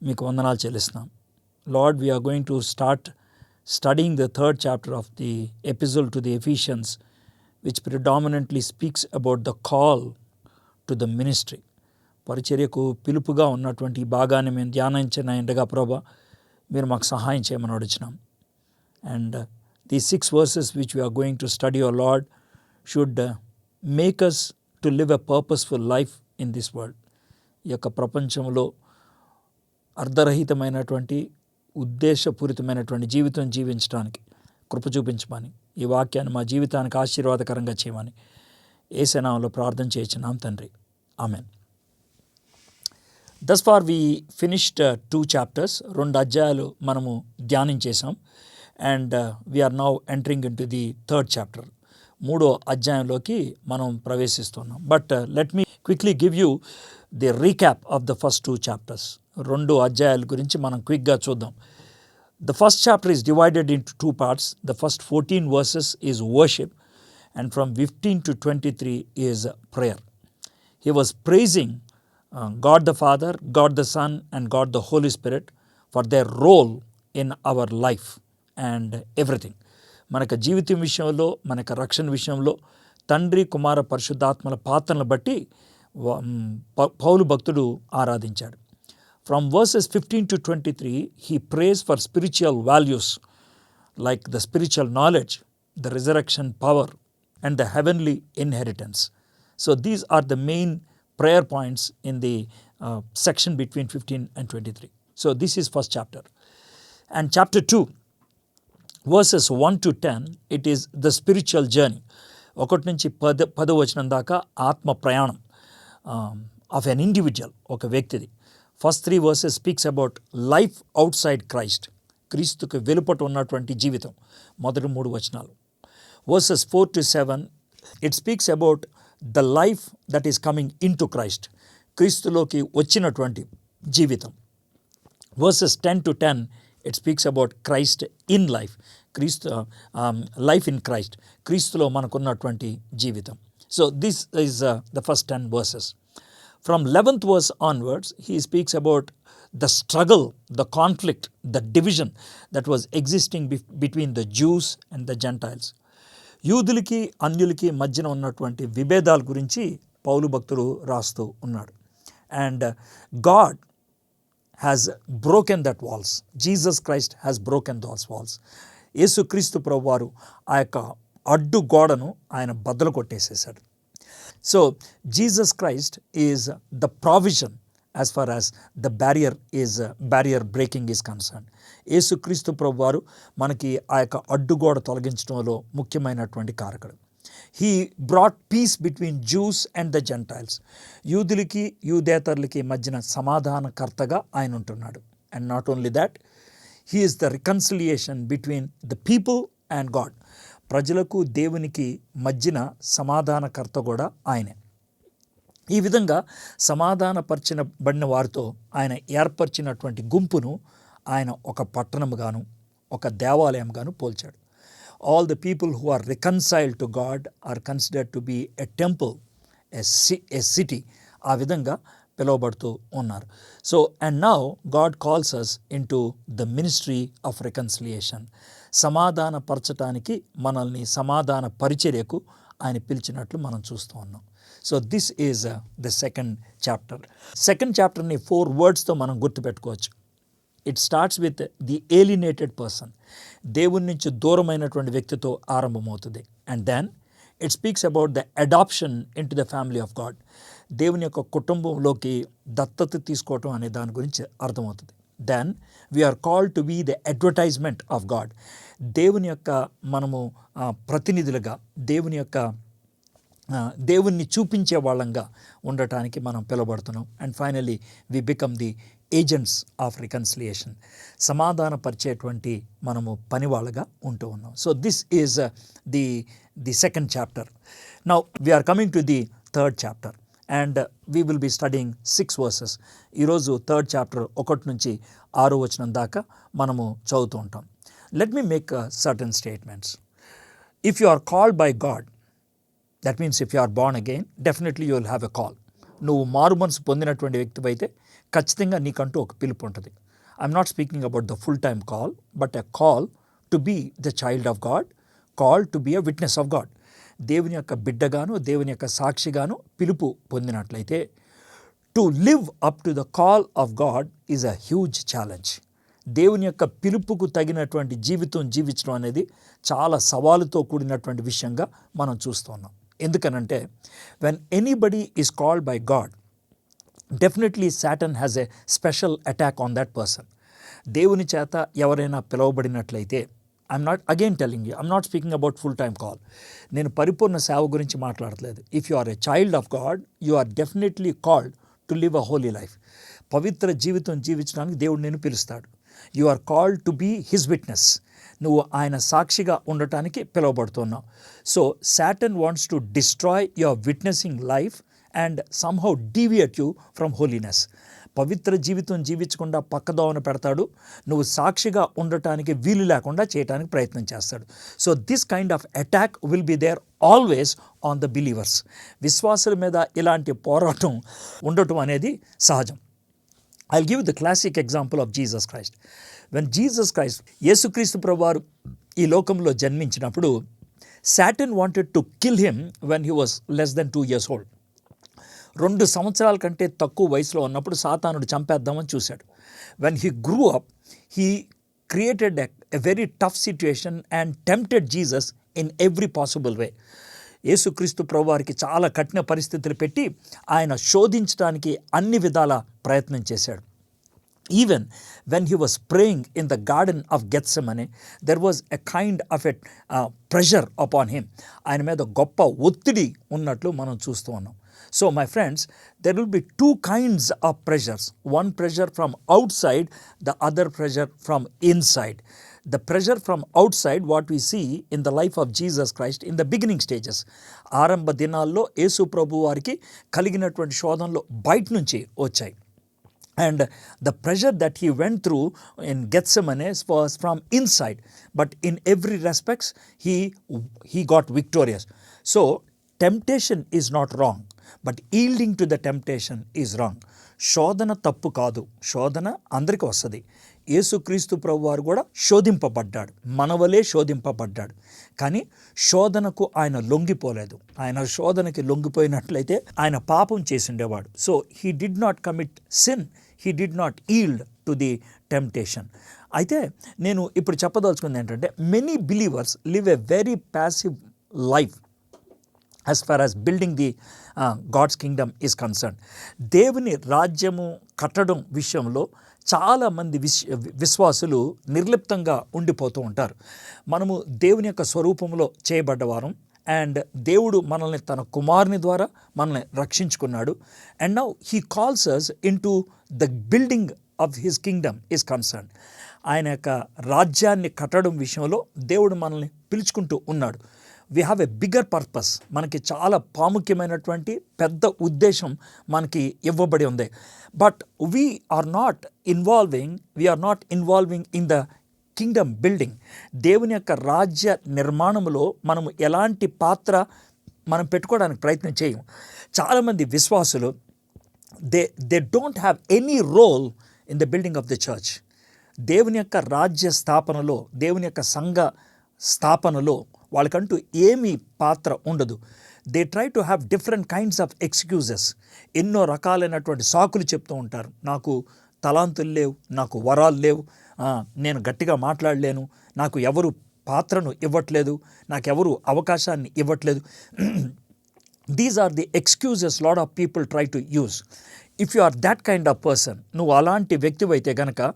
మీకు వందనాలు చెల్లిస్తున్నాం. Lord, we are going to start studying the third chapter of the epistle to the Ephesians, which predominantly speaks about the call to the ministry. పరిచర్యకు పిలుపుగా ఉన్నటువంటి ఈ భాగాన్ని మేము ధ్యానించిన ఎండగా ప్రభా మీరు మాకు సహాయం చేయమని అడుగుచున్నాం. And the 6 verses which we are going to study, O Lord, should make us to live a purposeful life in this world. ఈ యొక్క ప్రపంచంలో అర్ధరహితమైనటువంటి ఉద్దేశపూరితమైనటువంటి జీవితం జీవించడానికి కృప చూపించమని, ఈ వాక్యాన్ని మా జీవితానికి ఆశీర్వాదకరంగా చేయమని యేసు నామములో ప్రార్థన చేయుచున్నాం తండ్రి. Amen. Thus far we finished 2 chapters. 2 అధ్యాయాలు మనము ధ్యానించేసాం. And we are now entering into the 3rd chapter. 3వ అధ్యాయంలోకి మనం ప్రవేశిస్తున్నాం. But let me quickly give you the recap of the first 2 chapters. 2 అధ్యాయాల గురించి మనం క్విక్గా చూద్దాం. The first chapter is divided into 2 parts. The first 14 verses is worship, and from 15 to 23 is prayer. He was praising God the Father, God the Son, and God the Holy Spirit for their role in our life and everything. మనకు జీవితం విషయంలో, మనకు రక్షణ విషయంలో తండ్రి, కుమార, పరిశుద్ధాత్మల పాత్రలను బట్టి పౌలు భక్తుడు ఆరాధించాడు. From verses 15 to 23, he prays for spiritual values like the spiritual knowledge, the resurrection power, and the heavenly inheritance. So these are the main prayer points in the section between 15 and 23. So this is first chapter. And chapter 2, verses 1 to 10, it is the spiritual journey. 1 నుంచి 10 వచనం దాకా ఆత్మ ప్రయాణం of an individual, ఒక వ్యక్తిది. First 3 verses speaks about life outside Christ. క్రీస్తుకు వెలుపట ఉన్నటువంటి జీవితం, మొదటి 3 వచనాలు. Verses 4 to 7, it speaks about the life that is coming into Christ. క్రీస్తులోకి వచ్చినటువంటి జీవితం. Verses 10 to 10, it speaks about Christ in life. క్రీస్తు life in Christ. క్రీస్తులో మనకున్నటువంటి జీవితం. So this is the first 10 verses. From 11th verse onwards, he speaks about the struggle, the conflict, the division that was existing between the Jews and the Gentiles. యూదులకి అన్యులకి మధ్యన ఉన్నటువంటి విభేదాల గురించి పౌలు భక్తుడు రాస్తూ ఉన్నాడు. And God has broken that walls. Jesus Christ has broken those walls. యేసుక్రీస్తు ప్రభువారు ఆ యొక్క అడ్డు గోడను ఆయన బద్దలు కొట్టేసేశాడు. So Jesus Christ is the provision as far as the barrier breaking is concerned. యేసుక్రీస్తు ప్రభువారు మనకి ఆ యొక్క అడ్డుగోడ తొలగించడంలో ముఖ్యమైనటువంటి కారకుడు. He brought peace between Jews and the Gentiles. యూదులకి యూదేతరులకి మధ్యన సమాధానకర్తగా ఆయన ఉంటున్నాడు. And not only that, he is the reconciliation between the people and God. ప్రజలకు దేవునికి మధ్యన సమాధానకర్త కూడా ఆయనే. ఈ విధంగా సమాధానపరచబడిన వారితో ఆయన ఏర్పరిచినటువంటి గుంపును ఆయన ఒక పట్టణముగాను ఒక దేవాలయంగాను పోల్చాడు. All the people who are reconciled to God are considered to be a temple, a city. ఆ విధంగా పిలువబడుతూ ఉన్నారు. So and now God calls us into the ministry of reconciliation. సమాధానపరచటానికి మనల్ని సమాధాన పరిచర్యకు ఆయన పిలిచినట్లు మనం చూస్తూ ఉన్నాం. So this is the second chapter. Second చాప్టర్ని 4 wordsతో మనం గుర్తుపెట్టుకోవచ్చు. It starts with the alienated person. దేవుని నుంచి దూరమైనటువంటి వ్యక్తితో ఆరంభమవుతుంది. And then it speaks about the adoption into the family of God. దేవుని యొక్క కుటుంబంలోకి దత్తత తీసుకోవటం అనే దాని గురించి అర్థమవుతుంది. Then we are called to be the advertisement of God. దేవుని యొక్క మనము ప్రతినిధులుగా దేవుణ్ణి చూపించే వాళ్ళంగా ఉండటానికి మనం పిలువబడుతున్నాం. And finally we become the agents of reconciliation. సమాధానపరిచేటువంటి మనము పనివాళ్ళగా ఉంటూ ఉన్నాం. So this is the second chapter. Now we are coming to the third chapter and we will be studying 6 verses. ఈరోజు థర్డ్ చాప్టర్ 1 నుంచి 6 వచనం దాకా మనము చదువుతూ ఉంటాం. Let me make certain statements. If you are called by God, that means if you are born again, definitely you will have a call. నువ్వు మారు మనసు పొందినటువంటి వ్యక్తివైతే ఖచ్చితంగా నీకంటూ ఒక పిలుపు ఉంటుంది. I'm not speaking about the full time call, but a call to be the child of God, call to be a witness of God. దేవుని యొక్క బిడ్డగాను, దేవుని యొక్క సాక్షిగాను పిలుపు పొందినట్లయితే to live up to the call of God is a huge challenge. దేవుని యొక్క పిలుపుకు తగినటువంటి జీవితం జీవించడం అనేది చాలా సవాలుతో కూడినటువంటి విషయంగా మనం చూస్తున్నాం. ఎందుకనంటే when anybody is called by God, definitely Satan has a special attack on that person. దేవుని చేత ఎవరైనా పిలువబడినట్లయితే, I'm not again telling you, I'm not speaking about full time call. నేను పరిపూర్ణ సేవ గురించి మాట్లాడట్లేదు. If you are a child of God, you are definitely called to live a holy life. పవిత్ర జీవితం జీవించడానికి దేవుడు నేను పిలుస్తాడు. You are called to be his witness. నువ్వు ఆయన సాక్షిగా ఉండటానికి పిలువబడుతున్నావు. So Satan wants to destroy your witnessing life and somehow deviate you from holiness. పవిత్ర జీవితం జీవించకుండా పక్కదోవన పెడతాడు. నువ్వు సాక్షిగా ఉండటానికి వీలు లేకుండా చేయడానికి ప్రయత్నం చేస్తాడు. So this kind of attack will be there always on the believers. విశ్వాసుల మీద ఇలాంటి పోరాటం ఉండటం అనేది సహజం. I'll give you the classic example of Jesus Christ. When Jesus Christ, యేసుక్రీస్తు ప్రభువారు ఈ లోకంలో జన్మించినప్పుడు, Satan wanted to kill him when he was less than 2 years old. 2 సంవత్సరాల కంటే తక్కువ వయసులో ఉన్నప్పుడు సాతానుడు చంపేద్దామని చూశాడు. When he grew up, he created a very tough situation and tempted Jesus in every possible way. యేసుక్రీస్తు ప్రభువారికి చాలా కఠిన పరిస్థితులు పెట్టి ఆయన శోధించడానికి అన్ని విధాల ప్రయత్నం చేశాడు. Even when he was praying in the garden of Gethsemane, there was a kind of a pressure upon him. ఆయన మీద గొప్ప ఒత్తిడి ఉన్నట్లు మనం చూస్తూ ఉన్నాం. So my friends, there will be 2 kinds of pressures. One pressure from outside, the other pressure from inside. The pressure from outside, what we see in the life of Jesus Christ in the beginning stages. ఆరంభ దినాల్లో యేసు ప్రభు వారికి కలిగినటువంటి శోధనలు బయట నుంచి వచ్చాయి. And the pressure that he went through in Gethsemane was from inside. But in every respects, he got victorious. So temptation is not wrong, but yielding to the temptation is wrong. శోధన తప్పు కాదు, శోధన అందరికీ వస్తుంది. యేసుక్రీస్తు ప్రభువారు కూడా శోధింపబడ్డాడు, మనవలే శోధింపబడ్డాడు. కానీ శోధనకు ఆయన లొంగిపోలేదు. ఆయన శోధనకి లొంగిపోయినట్లయితే ఆయన పాపం చేసిండేవాడు. So he did not commit sin, he did not yield to the temptation. అయితే నేను ఇప్పుడు చెప్పదలుచుకుంది ఏంటంటే, many believers live a very passive life as far as building the God's kingdom is concerned. దేవుని రాజ్యము కట్టడం విషయంలో చాలామంది విశ్వాసులు నిర్లిప్తంగా ఉండిపోతూ ఉంటారు. మనము దేవుని యొక్క స్వరూపంలో చేయబడ్డవారం, అండ్ దేవుడు మనల్ని తన కుమారుని ద్వారా మనల్ని రక్షించుకున్నాడు. And now he calls us into the building of his kingdom is concerned. ఆయన యొక్క రాజ్యాన్ని కట్టడం విషయంలో దేవుడు మనల్ని పిలుచుకుంటూ ఉన్నాడు. We have a bigger purpose. మనకి చాలా ప్రాముఖ్యమైనటువంటి పెద్ద ఉద్దేశం మనకి ఇవ్వబడి ఉంది. But we're not involving in the kingdom building. దేవుని యొక్క రాజ్య నిర్మాణంలో మనము ఎలాంటి పాత్ర మనం పెట్టుకోవడానికి ప్రయత్నం చేయము. చాలామంది విశ్వాసులు they don't have any role in the building of the church. దేవుని యొక్క రాజ్య స్థాపనలో, దేవుని యొక్క సంఘ స్థాపనలో వాళ్ళకంటూ ఏమీ పాత్ర ఉండదు. They try to have different kinds of excuses. ఎన్నో రకాలైనటువంటి సాకులు చెప్తూ ఉంటారు. నాకు తలాంతులు లేవు, నాకు వరాలు లేవు, నేను గట్టిగా మాట్లాడలేను, నాకు ఎవరు పాత్రను ఇవ్వట్లేదు, నాకెవరు అవకాశాన్ని ఇవ్వట్లేదు. These are the excuses lot of people try to use. If you are that kind of person, నువ్వు అలాంటి వ్యక్తివైతే గనక,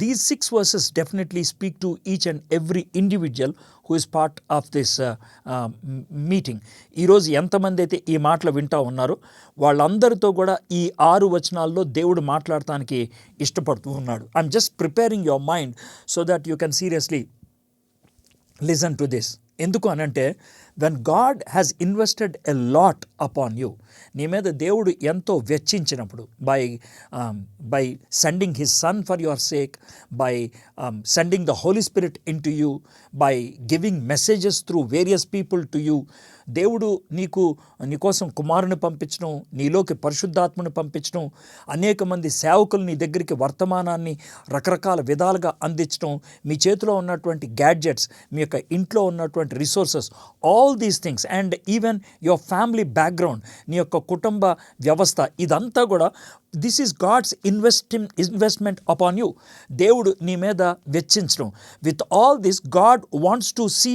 these 6 verses definitely speak to each and every individual who is part of this meeting. ఈరోజు ఎంతమంది అయితే ఈ మాటలు వింటూ ఉన్నారో వాళ్ళందరితో కూడా ఈ 6 వచనాల్లో దేవుడు మాట్లాడటానికి ఇష్టపడుతూ ఉన్నాడు. I'm just preparing your mind so that you can seriously listen to this. ఎందుకు అనంటే, when God has invested a lot upon you, నీ మీద దేవుడు ఎంతో వెచ్చించినప్పుడు, by sending his son for your sake, by sending the Holi spirit into you, by giving messages through various people to you, దేవుడు నీకోసం కుమారుని పంపించడం, నీలోకి పరిశుద్ధాత్మని పంపించడం, అనేక మంది సేవకులు నీ దగ్గరికి వర్తమానాన్ని రకరకాల విధాలుగా అందించడం, మీ చేతిలో ఉన్నటువంటి గ్యాడ్జెట్స్, మీ యొక్క ఇంట్లో ఉన్నటువంటి resources, all these things, and even your family background, నీ యొక్క కుటుంబ వ్యవస్థ, ఇదంతా కూడా this is God's investment upon you. దేవుడు నీ మీద వెచ్చించడం. With all this God wants to see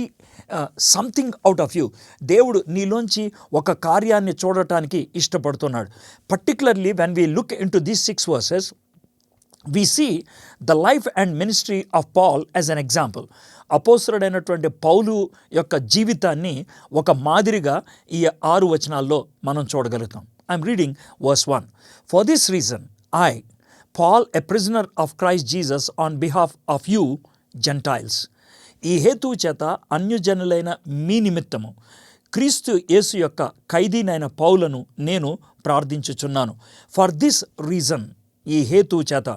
something out of you. దేవుడు నీలోంచి ఒక కార్యాన్ని చూడటానికి ఇష్టపడుతున్నాడు. Particularly when we look into these 6 verses, we see the life and ministry of Paul as an example. అపోస్తలుడైనటువంటి పౌలు యొక్క జీవితాన్ని ఒక మాదిరిగా ఈ 6 వచనాల్లో మనం చూడగలుగుతాం. I'm reading verse 1. For this reason, I, Paul, a prisoner of Christ Jesus, on behalf of you, Gentiles. ఈ హేతువు చేత అన్యజనులైన మీ నిమిత్తము క్రీస్తు యేసు యొక్క ఖైదీనైన పౌలను నేను ప్రార్థించుచున్నాను. ఫర్ దిస్ రీజన్, ఈ హేతువు చేత.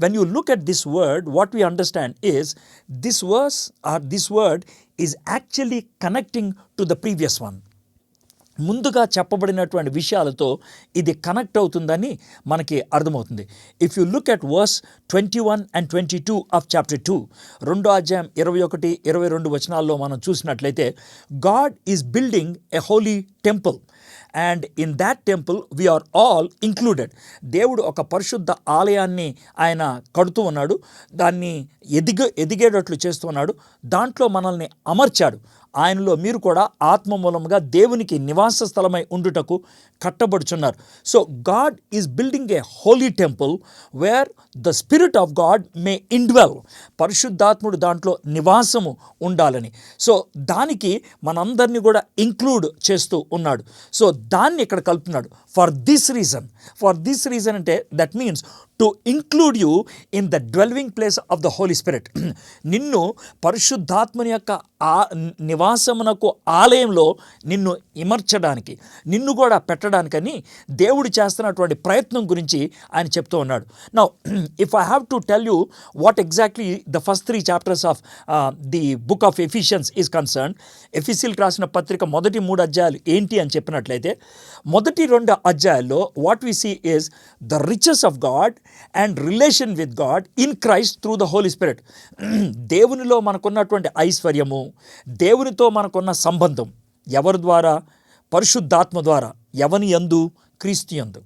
When you look at this word, what we understand is this verse or this word is actually connecting to the previous one. ముందుగా చెప్పబడినటువంటి విషయాలతో ఇది కనెక్ట్ అవుతుందని మనకి అర్థమవుతుంది. If you look at verse 21 and 22 of chapter 2, 2వ అధ్యాయం 21, 22 వచనాల్లో మనం చూసినట్లయితే, God is building a holy temple and in that temple we are all included. దేవుడు ఒక పరిశుద్ధ ఆలయాన్ని ఆయన కడుతూ ఉన్నాడు, దాన్ని ఎదిగేటట్లు చేస్తూ ఉన్నాడు, దాంట్లో మనల్ని అమర్చాడు. ఆయనలో మీరు కూడా ఆత్మ మూలముగా దేవునికి నివాస స్థలమై ఉండుటకు కట్టబడుచున్నారు. So God is building a holy temple where the spirit of God may indwell. పరిశుద్ధాత్ముడు దాంట్లో నివాసము ఉండాలని. సో దానికి మనందరినీ కూడా ఇంక్లూడ్ చేస్తూ ఉన్నాడు. సో దాన్ని ఇక్కడ కలుపుతున్నాడు. ఫర్ దిస్ రీజన్ అంటే that means to include you in the dwelling place of the Holi spirit. నిన్ను పరిశుద్ధాత్మని యొక్క నివాసమునకు ఆలయంలో నిన్ను ఇమర్చడానికి, నిన్ను కూడా పెట్టడానికని దేవుడు చేస్తున్నటువంటి ప్రయత్నం గురించి ఆయన చెప్తూ ఉన్నాడు. Now if I have to tell you what exactly the first 3 chapters of the book of Ephesians is concern, ఎఫీసీయులకు రాసిన పత్రిక మొదటి 3 అధ్యాయాలు ఏంటి అని చెప్పినట్లయితే, మొదటి 2 అధ్యాయాల్లో what we see is the riches of God and relation with God in Christ through the Holi spirit. దేవునిలో మనకున్నటువంటి ఐశ్వర్యము, దేవునితో మనకున్న సంబంధం ఎవరి ద్వారా? పరిశుద్ధాత్మ ద్వారా. ఎవని యందు? క్రీస్తు యందు.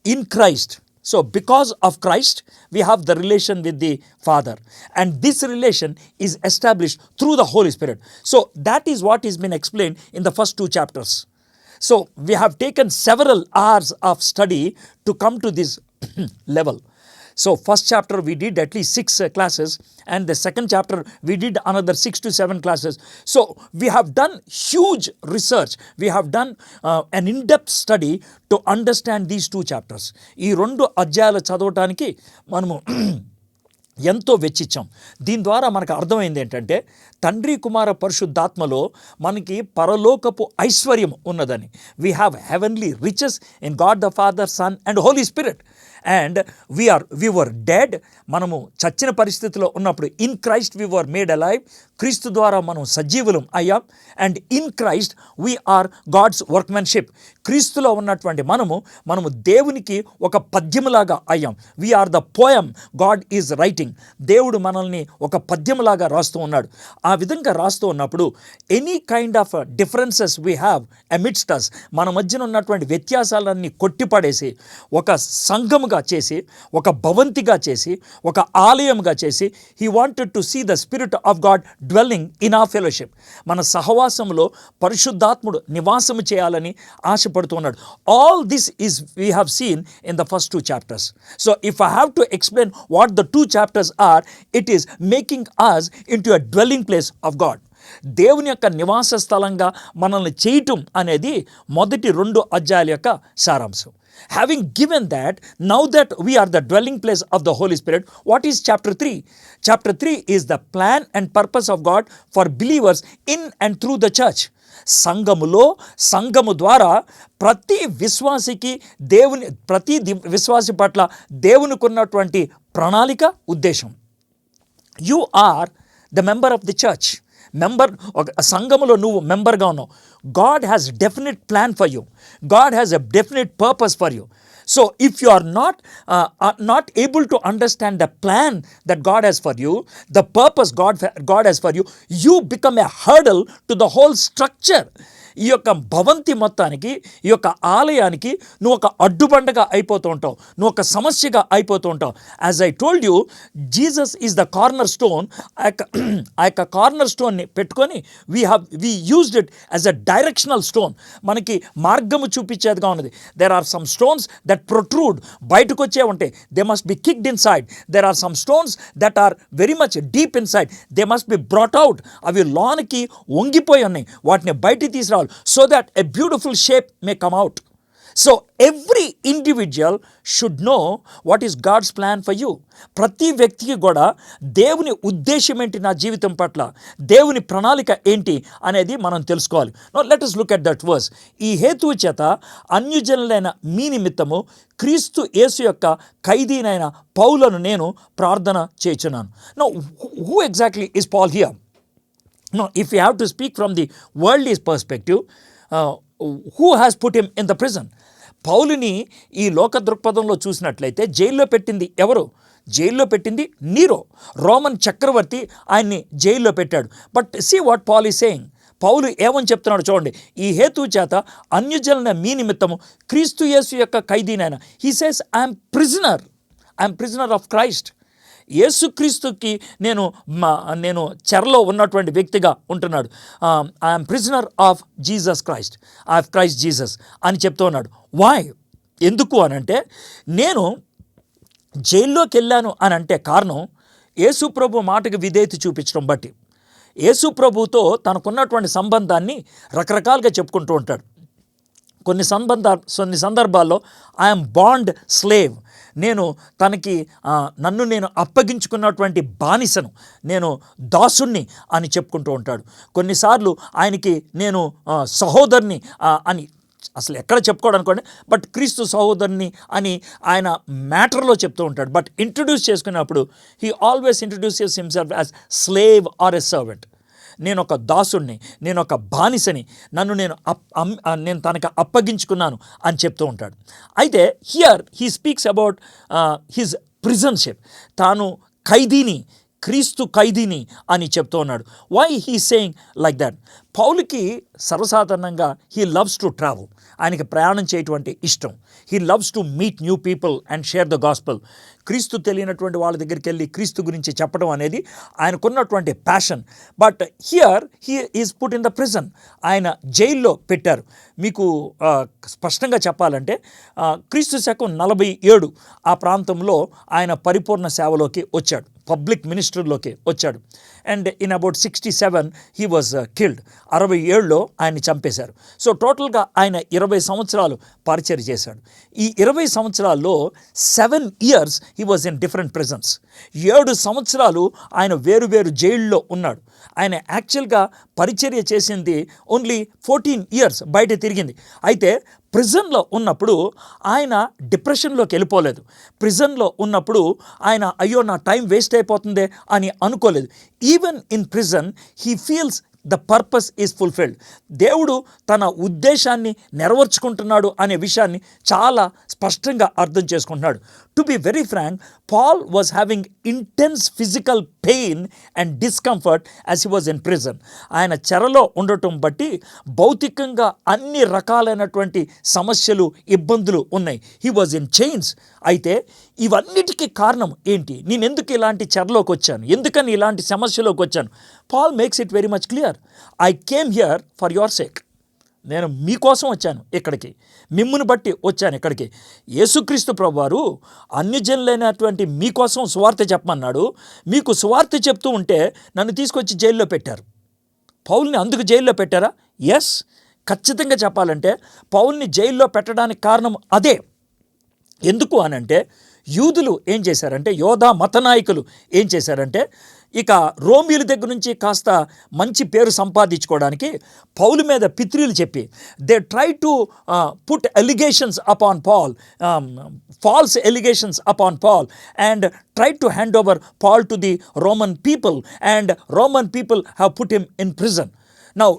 In Christ. So because of Christ we have the relation with the Father, and this relation is established through the Holy Spirit. So that is what has been explained in the first 2 chapters. So we have taken several hours of study to come to this level. So first chapter we did at least 6 classes, and the second chapter we did another 6 to 7 classes. So we have done huge research. We have done an in-depth study to understand these 2 chapters. ఈ 2 అధ్యాయాలు చదవటానికి మనము ఎంతో వెచ్చిచ్చాం. దీని ద్వారా మనకు అర్థమైంది ఏంటంటే, తండ్రి కుమార పరిశుద్ధాత్మలో మనకి పరలోకపు ఐశ్వర్యం ఉన్నదని. We have heavenly riches in God the father, son and Holy Spirit. And we were dead. మనము చచ్చిన పరిస్థితిలో ఉన్నప్పుడు in Christ we were made alive. క్రీస్తు ద్వారా మనం సజీవులం అయ్యాం. And in Christ we are God's workmanship. క్రీస్తులో ఉన్నటువంటి మనము దేవునికి ఒక పద్యములాగా అయ్యాం. we are the poem God is writing. దేవుడు మనల్ని ఒక పద్యములాగా రాస్తూ ఉన్నాడు. ఆ విధంగా రాస్తూ ఉన్నప్పుడు any kind of differences we have amidst us, మన మధ్యన ఉన్నటువంటి వ్యత్యాసాలన్నీ కొట్టిపడేసి ఒక సంఘముగా చేసి, ఒక భవంతిగా చేసి, ఒక ఆలయంగా చేసి, he wanted to see the spirit of God dwelling in our fellowship. మన సహవాసంలో పరిశుద్ధాత్ముడు నివాసము చేయాలని ఆశపడుతున్నాడు. All this is we have seen in the first 2 chapters. So if I have to explain what the 2 chapters are, it is making us into a dwelling place of God. దేవుని యొక్క నివాస స్థలంగా మనల్ని చేయటం అనేది మొదటి 2 అధ్యాయాల యొక్క సారాంశం. Having given that, now that we are the dwelling place of the Holy Spirit, what is chapter 3? Chapter 3 is the plan and purpose of God for believers in and through the church. సంఘము ద్వారా ప్రతి విశ్వాసికి విశ్వాసి పట్ల దేవునికి ఉన్నటువంటి ప్రణాళిక, ఉద్దేశం. You are the member of the church. ఒక సంఘములో నువ్వు మెంబర్గా ఉన్నావు. God has definite plan for you. God has a definite purpose for you. So if you are not able to understand the plan that God has for you, the purpose God has for you, you become a hurdle to the whole structure. ఈ యొక్క భవంతి మొత్తానికి, ఈ యొక్క ఆలయానికి నువ్వు ఒక అడ్డుబండగా అయిపోతూ ఉంటావు, నువ్వు ఒక సమస్యగా అయిపోతూ ఉంటావు. As I told you, Jesus is the corner stone. ఆ యొక్క కార్నర్ స్టోన్ని పెట్టుకొని we used it as a directional stone. మనకి మార్గము చూపించేదిగా ఉన్నది. There are some stones that protrude, బయటకు వచ్చే ఉంటాయి. They must be kicked inside. There are some stones that are very much deep inside. They must be brought out. అవి లోనికి వంగిపోయి ఉన్నాయి, వాటిని బయటికి తీసుకురావాలి, so that a beautiful shape may come out. So every individual should know what is God's plan for you. ప్రతి వ్యక్తికి కూడా దేవుని ఉద్దేశం ఏంటి, నా జీవితం పట్ల దేవుని ప్రణాళిక ఏంటి అనేది మనం తెలుసుకోవాలి. Now let us look at that verse. ఈ హేతువు చేత అన్యజనులైన మీ నిమిత్తము క్రీస్తు యేసు యొక్క ఖైదీనైన పౌలను నేను ప్రార్థన చేయుచున్నాను. Now who exactly is Paul here? No, if you have to speak from the worldly perspective, who has put him in the prison? పౌలుని ఈ లోక దృక్పథంలో చూసినట్లయితే జైల్లో పెట్టింది ఎవరు? జైల్లో పెట్టింది నీరో, రోమన్ చక్రవర్తి ఆయన్ని జైల్లో పెట్టాడు. But see what Paul is saying. పౌలు ఏమని చెప్తున్నాడు చూడండి. ఈ హేతు చేత అన్యజనులైన మీ నిమిత్తము క్రీస్తు యేసు యొక్క ఖైదీనైన. He says I'm prisoner of Christ. యేసుక్రీస్తుకి నేను చెరలో ఉన్నటువంటి వ్యక్తిగా ఉంటున్నాడు. I'm prisoner of Jesus Christ, of Christ Jesus అని చెప్తూ ఉన్నాడు. వై? ఎందుకు అనంటే, నేను జైల్లోకి వెళ్ళాను అని అంటే కారణం యేసు ప్రభు మాటకు విధేయత చూపించడం బట్టి. యేసు ప్రభుతో తనకున్నటువంటి సంబంధాన్ని రకరకాలుగా చెప్పుకుంటూ ఉంటాడు. కొన్ని సందర్భాల్లో ఐఎమ్ బాండ్ స్లేవ్, నన్ను నేను అప్పగించుకున్నటువంటి బానిసను, నేను దాసుణ్ణి అని చెప్పుకుంటూ ఉంటాడు. కొన్నిసార్లు ఆయనకి నేను సహోదరుని అని అసలు ఎక్కడ చెప్పుకోవడం అనుకోండి, బట్ క్రీస్తు సహోదరుని అని ఆయన మ్యాటర్లో చెప్తూ ఉంటాడు. బట్ ఇంట్రడ్యూస్ చేసుకున్నప్పుడు he always introduces himself as slave or a servant. నేను ఒక దాసుడిని, నేను ఒక బానిసని, నేను తనకు అప్పగించుకున్నాను అని చెప్తూ ఉంటాడు. అయితే here he speaks about his prisonship. తాను ఖైదీని, క్రీస్తు ఖైదీని అని చెప్తూ ఉన్నాడు. Why he saying like that? పౌలుకి సర్వసాధారణంగా హీ లవ్స్ టు ట్రావెల్. ఆయనకి ప్రయాణం చేయటువంటి ఇష్టం. He loves to meet new people and share the gospel. క్రీస్తు తెలియనటువంటి వాళ్ళ దగ్గరికి వెళ్ళి క్రీస్తు గురించి చెప్పడం అనేది ఆయనకున్నటువంటి passion. But here he is put in the prison. ఆయన జైల్లో పెట్టారు. మీకు స్పష్టంగా చెప్పాలంటే క్రీస్తు శకం 47 ఆ ప్రాంతంలో ఆయన పరిపూర్ణ సేవలోకి వచ్చాడు, పబ్లిక్ మినిస్టర్లోకి వచ్చాడు. And in about 67 he was killed. 67లో ఆయన్ని చంపేశారు. సో టోటల్గా ఆయన 20 సంవత్సరాలు పరిచర్య చేశాడు. ఈ 20 సంవత్సరాల్లో 7 years he was in different prisons. 7 సంవత్సరాలు ఆయన వేరు జైల్లో ఉన్నాడు. ఆయన యాక్చువల్గా పరిచర్య చేసింది ఓన్లీ 14 years, బయట తిరిగింది. అయితే ప్రిజన్లో ఉన్నప్పుడు ఆయన డిప్రెషన్లోకి వెళ్ళిపోలేదు. ప్రిజన్లో ఉన్నప్పుడు ఆయన అయ్యో నా టైం వేస్ట్ అయిపోతుందే అని అనుకోలేదు. Even in prison he feels the purpose is fulfilled. దేవుడు తన ఉద్దేశాన్ని నెరవేర్చుకుంటున్నాడు అనే విషయాన్ని చాలా స్పష్టంగా అర్థం చేసుకుంటున్నాడు. To be very frank, Paul was having intense physical pain and discomfort as he was in prison. ఆయన చెరలో ఉండటం బట్టి భౌతికంగా అన్ని రకాలైనటువంటి సమస్యలు, ఇబ్బందులు ఉన్నాయి. He was in chains. అయితే ఇవన్నిటికీ కారణం ఏంటి? నేను ఎందుకు ఇలాంటి చెరలోకి వచ్చాను, ఎందుకని ఇలాంటి సమస్యలోకి వచ్చాను? Paul makes it very much clear. I came here for your sake. నేను మీకోసం వచ్చాను ఇక్కడికి, మిమ్మును బట్టి వచ్చాను ఇక్కడికి. యేసుక్రీస్తు ప్రభువారు అన్యజనులైనటువంటి మీకోసం సువార్త చెప్పమన్నాడు. మీకు సువార్త చెప్తూ ఉంటే నన్ను తీసుకొచ్చి జైల్లో పెట్టారు. పౌల్ని అందుకు జైల్లో పెట్టారా? ఎస్, ఖచ్చితంగా చెప్పాలంటే పౌల్ని జైల్లో పెట్టడానికి కారణం అదే. ఎందుకు అనంటే యూదులు ఏం చేశారంటే, యోధా మత నాయకులు ఏం చేశారంటే, ఇక రోమిల దగ్గర నుంచి కాస్త మంచి పేరు సంపాదించుకోవడానికి పౌలు మీద పిత్రీలు చెప్పి they try to put allegations upon Paul, false allegations upon Paul, and tried to hand over Paul to the Roman people, and Roman people have put him in prison. Now,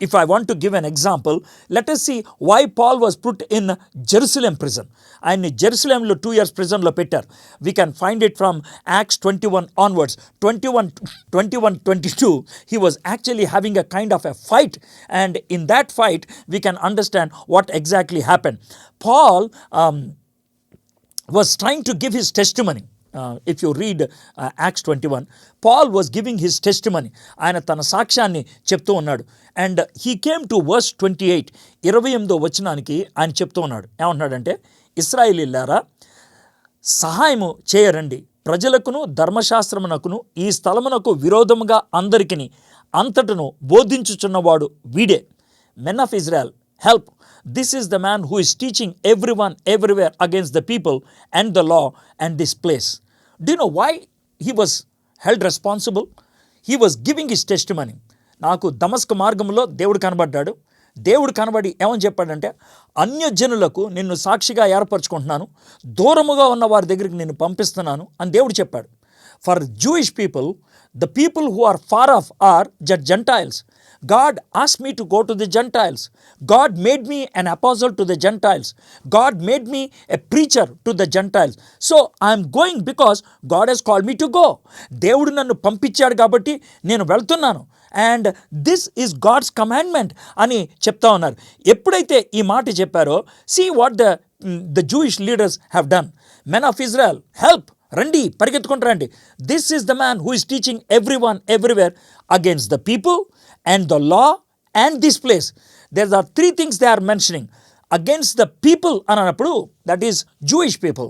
if I want to give an example, let us see why Paul was put in Jerusalem prison. And Jerusalem lo 2 years prison lo pettar. We can find it from Acts 21 onwards. 22, he was actually having a kind of a fight, and in that fight we can understand what exactly happened. Paul was trying to give his testimony. If you read Acts 21, Paul was giving his testimony. ఆయన తన సాక్ష్యాన్ని చెప్తూ ఉన్నాడు. And he came to verse 28, 28వ వచనానికి ఆయన చెప్తూ ఉన్నాడు. ఏమంటున్నాడంటే, ఇశ్రాయేలీయులారా సహాయము చేయరండి, ప్రజలకును ధర్మశాస్త్రమునకును ఈ స్థలమునకు విరోధముగా అందరికిని అంతటను బోధించుచున్నవాడు వీడే. Men of Israel, help. This is the man who is teaching everyone everywhere against the people and the law and this place. Do you know why he was held responsible? He was giving his testimony. నాకు దమస్కు మార్గంలో దేవుడు కనబడ్డాడు. దేవుడు కనబడి ఏమని చెప్పాడంటే, అన్యజనులకు నిన్ను సాక్షిగా ఏర్పరచుకుంటున్నాను, దూరముగా ఉన్న వారి దగ్గరికి నిన్ను పంపిస్తున్నాను అని దేవుడు చెప్పాడు. For Jewish people, the people who are far off are Gentiles. God asked me to go to the Gentiles. God made me an apostle to the Gentiles. God made me a preacher to the Gentiles. So I am going because God has called me to go. దేవుడు నన్ను పంపించాడు కాబట్టి నేను వెళ్తున్నాను. And this is God's commandment అని చెప్తా ఉన్నారు. ఎప్పుడైతే ఈ మాట చెప్పారో, see what the Jewish leaders have done. Men of Israel, help, రండి, పరిగెత్తుకుంటూ రండి. This is the man who is teaching everyone everywhere against the people and the law and this place. There are 3 things they are mentioning. Against the people annappudu, that is Jewish people.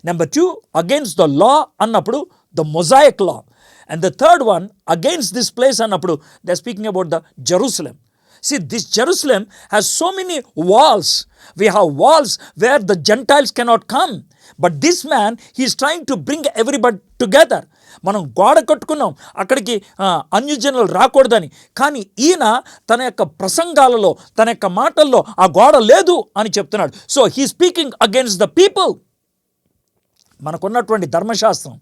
Number 2, against the law annappudu, the Mosaic law. And the third one, against this place annappudu, they are speaking about the Jerusalem. See, this Jerusalem has so many walls. We have walls where the Gentiles cannot come. But this man, he is trying to bring everybody together. మనం గోడ కట్టుకున్నాం అక్కడికి అన్యజనులు రాకూడదని, కానీ ఈయన తన యొక్క ప్రసంగాలలో, తన యొక్క మాటల్లో ఆ గోడ లేదు అని చెప్తున్నాడు. So he speaking against the people. మనకున్నటువంటి ధర్మశాస్త్రం,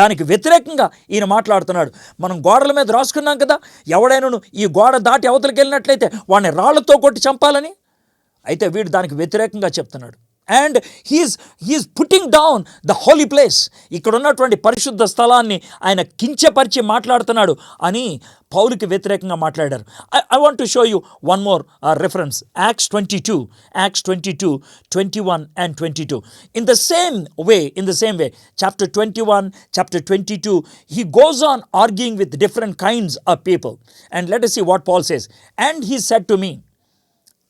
దానికి వ్యతిరేకంగా ఈయన మాట్లాడుతున్నాడు. మనం గోడల మీద రాసుకున్నాం కదా, ఎవడైనాను ఈ గోడ దాటి అవతలికి వెళ్ళినట్లయితే వాడిని రాళ్లతో కొట్టి చంపాలని. అయితే వీడు దానికి వ్యతిరేకంగా చెప్తున్నాడు. And he's putting down the holy place. ఇక్కడ ఉన్నటువంటి పరిశుద్ధ స్థలాన్ని ఆయన కించపరిచి మాట్లాడుతున్నాడు అని పౌలుకి వ్యతిరేకంగా మాట్లాడారు. I want to show you one more reference. Acts 22, 21 and 22. In the same way, chapter 21, chapter 22, he goes on arguing with different kinds of people. And let us see what Paul says. And he said to me,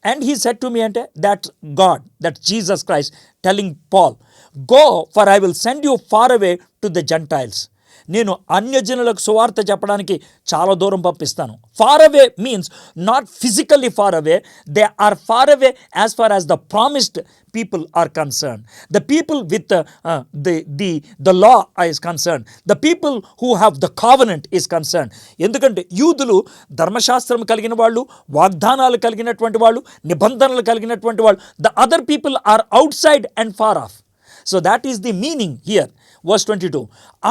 ante that God, that Jesus Christ telling Paul, go, for I will send you far away to the Gentiles. నేను అన్యజనులకు సువార్త చెప్పడానికి చాలా దూరం పంపిస్తాను. Far away means not physically far away, they are far away as far as the promised people are concerned. The people with the law is concerned. The people who have the covenant is concerned. ఎందుకంటే యూదులు ధర్మశాస్త్రం కలిగిన వాళ్ళు, వాగ్దానాలు కలిగినటువంటి వాళ్ళు, నిబంధనలు కలిగినటువంటి వాళ్ళు. The other people are outside and far off. So that is the meaning here. Verse 22.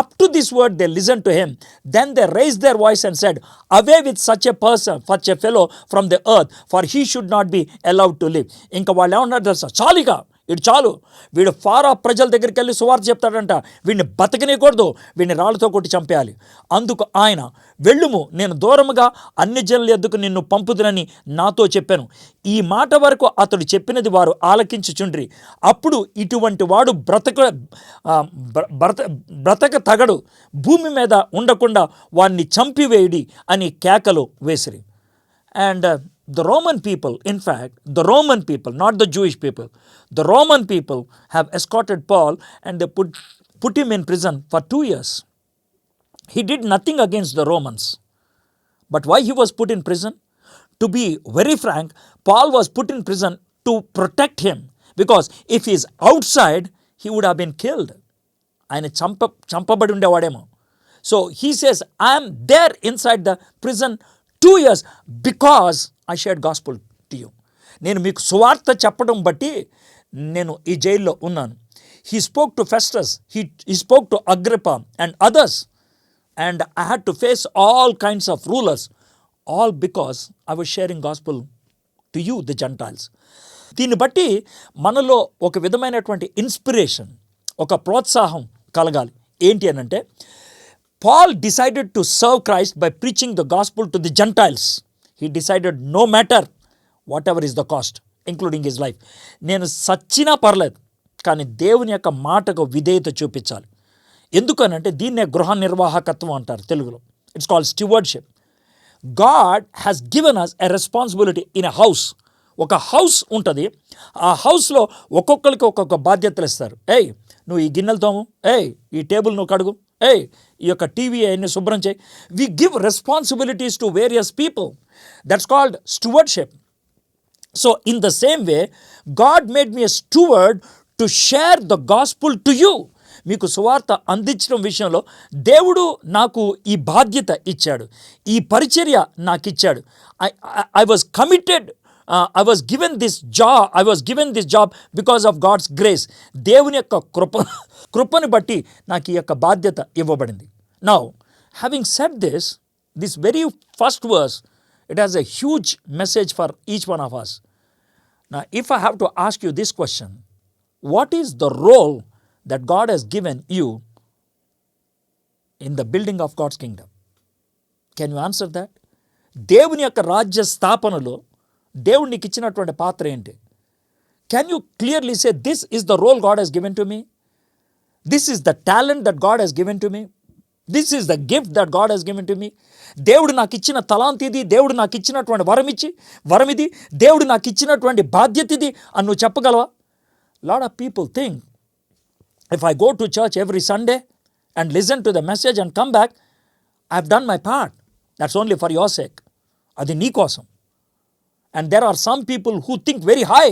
Up to this word they listened to him. Then they raised their voice and said, away with such a person, such a fellow from the earth, for he should not be allowed to live. ఇంకా వాళ్ళు ఏమన్నారు తెలుసా? చాలుగా, వీడు చాలు, వీడు ఫారా ప్రజల దగ్గరికి వెళ్ళి సువార్త చెప్తాడంట, వీడిని బతకనీయకూడదు, వీడిని రాళ్ళతో కొట్టి చంపేయాలి. అందుకు ఆయన, వెళ్ళుము, నేను దూరముగా అన్యజనుల యొద్దకు నిన్ను పంపుదునని నాతో చెప్పాను. ఈ మాట వరకు అతడు చెప్పినది వారు ఆలకించుచుండ్రి. అప్పుడు ఇటువంటి వాడు బ్రతక తగడు, భూమి మీద ఉండకుండా వాడిని చంపివేయుడి అని కేకలు వేసిరి. And the Roman people, in fact, the Roman people, not the Jewish people, the Roman people have escorted Paul and they put him in prison for 2 years. He did nothing against the Romans. But why he was put in prison? To be very frank, Paul was put in prison to protect him, because if he is outside, he would have been killed. ఆయన చంపబడి ఉండేవాడేమో. So he says I'm there inside the prison 2 years because I shared gospel to you. నేను మీకు సువార్త చెప్పడం బట్టి నేను ఈ జైల్లో ఉన్నాను. He spoke to Festus, he spoke to Agrippa and others, and I had to face all kinds of rulers, all because I was sharing gospel to you the gentiles. దీన్ని బట్టి మనలో ఒక విధమైనటువంటి ఇన్స్పిరేషన్, ఒక ప్రోత్సాహం కలగాలి. ఏంటి అని అంటే, Paul decided to serve Christ by preaching the gospel to the Gentiles. He decided no matter whatever is the cost, including his life. నేను సచ్చినా పర్లేదు, కానీ దేవుని యొక్క మాటకు విధేయత చూపించాలి. ఎందుకనంటే దీన్నే గృహ నిర్వాహకత్వం అంటారు తెలుగులో. It's called stewardship. God has given us a responsibility in a house. ఒక హౌస్ ఉంటుంది, ఆ హౌస్లో ఒక్కొక్కరికి ఒక్కొక్క బాధ్యతలు ఇస్తారు. నువ్వు ఈ గిన్నెలు తోము, ఈ టేబుల్ నువ్వు కడుగు, ఈ యొక్క టీవీ అన్ని శుభ్రం చేయి. We give responsibilities to various people. That's called stewardship. So in the same way God made me a steward to share the gospel to you. మీకు సువార్త అందించడం విషయంలో దేవుడు నాకు ఈ బాధ్యత ఇచ్చాడు, ఈ పరిచర్య నాకు ఇచ్చాడు. I was committed. I was given this job because of God's grace. దేవుని యొక్క కృపని బట్టి నాకు ఈ యొక్క బాధ్యత ఇవ్వబడింది. Now, having said this very first verse, it has a huge message for each one of us. Now, if I have to ask you this question, what is the role that God has given you in the building of God's kingdom? Can you answer that? దేవుని యొక్క రాజ్య స్థాపనలో దేవుడు నీకు ఇచ్చినటువంటి పాత్ర ఏంటి? Can you clearly say this is the role God has given to me, this is the talent that God has given to me, this is the gift that God has given to me. దేవుడు నాకు ఇచ్చిన తలాంత్ ఇది, దేవుడు నాకు ఇచ్చినటువంటి వరం ఇది, దేవుడు నాకు ఇచ్చినటువంటి బాధ్యత ఇది అని నువ్వు చెప్పగలవా? Lot of people think if I go to church every Sunday and listen to the message and come back, I have done my part, that's only for your sake. అది నీ కోసం. And there are some people who think very high.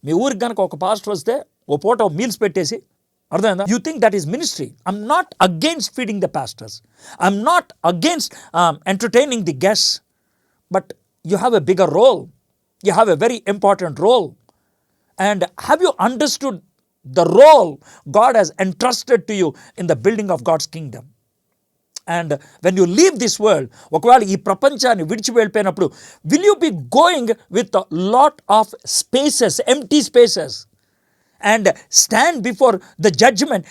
మీ ఊరికి కనుక ఒక pastor వస్తే ఓ పూట meals పెట్టేసి, అర్థమైందా? You think that is ministry. I'm not against feeding the pastors, I'm not against entertaining the guests, but you have a bigger role, you have a very important role. And have you understood the role God has entrusted to you in the building of God's kingdom? And when you leave this world, ఒకవేళ ఈ ప్రపంచాన్ని విడిచి వెళ్ళిపోయినప్పుడు, will you be going with a lot of spaces, empty spaces, and stand before the judgment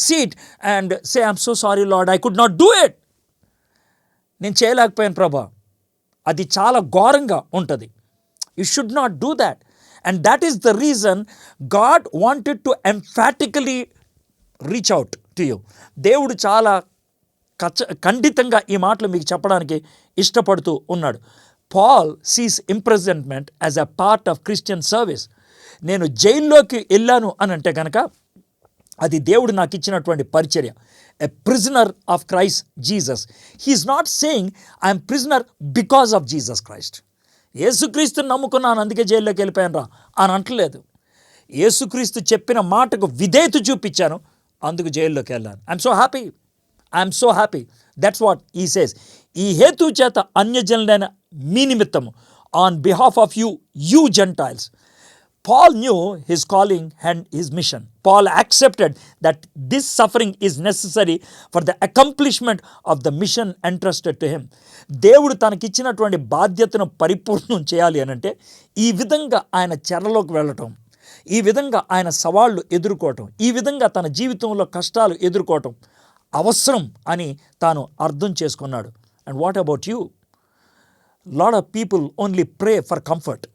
seat and say, I'm so sorry Lord, I could not do it. నేను చేయలేకపోయాను ప్రభా. అది చాలా ఘోరంగా ఉంటుంది. You should not do that. And that is the reason God wanted to emphatically reach out to you. దేవుడు చాలా ఖండితంగా ఈ మాటలు మీకు చెప్పడానికి ఇష్టపడుతూ ఉన్నాడు. Paul sees imprisonment as a part of Christian service. నేను జైల్లోకి వెళ్ళాను అని అంటే కనుక అది దేవుడు నాకు ఇచ్చినటువంటి పరిచర్య. A prisoner of Christ Jesus. He's not saying I'm prisoner because of Jesus Christ. యేసుక్రీస్తుని నమ్ముకున్నాను అందుకే జైల్లోకి వెళ్ళిపోయాను రా అని అంటలేదు. యేసుక్రీస్తు చెప్పిన మాటకు విధేయత చూపించాను, అందుకు జైల్లోకి వెళ్ళాను. I'm so happy. That's what ఈ సేస్. ఈ హేతు చేత అన్యజనులైన మీ నిమిత్తము, on behalf of you Gentiles. Paul knew his calling and his mission. Paul accepted that this suffering is necessary for the accomplishment of the mission entrusted to him. దేవుడు తనకిచ్చినటువంటి బాధ్యతను పరిపూర్ణం చేయాలి అనంటే ఈ విధంగా ఆయన చెరలోకి వెళ్ళటం, ఈ విధంగా ఆయన సవాళ్ళు ఎదుర్కోవటం, ఈ విధంగా తన జీవితంలో కష్టాలు ఎదుర్కోవటం అవసరం అని తాను అర్థం చేసుకున్నాడు. And what about you? Lot of people only pray for comfort.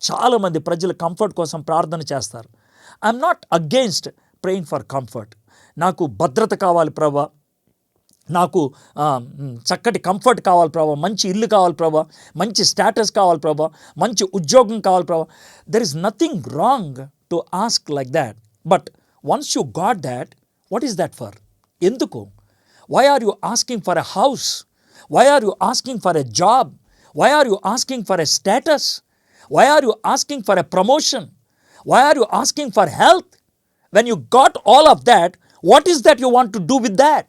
చాలామంది ప్రజలు కంఫర్ట్ కోసం ప్రార్థన చేస్తారు. I'm not against praying for comfort. నాకు భద్రత కావాలి ప్రభా, నాకు చక్కటి కంఫర్ట్ కావాలి ప్రభా, మంచి ఇల్లు కావాలి ప్రభా, మంచి స్టేటస్ కావాలి ప్రభా, మంచి ఉద్యోగం కావాలి ప్రభా. There is nothing wrong to ask like that. But once you got that, what is that for? ఎందుకు? Why are you asking for a house? Why are you asking for a job? Why are you asking for a status? Why are you asking for a promotion? Why are you asking for health? When you got all of that, what is that you want to do with that?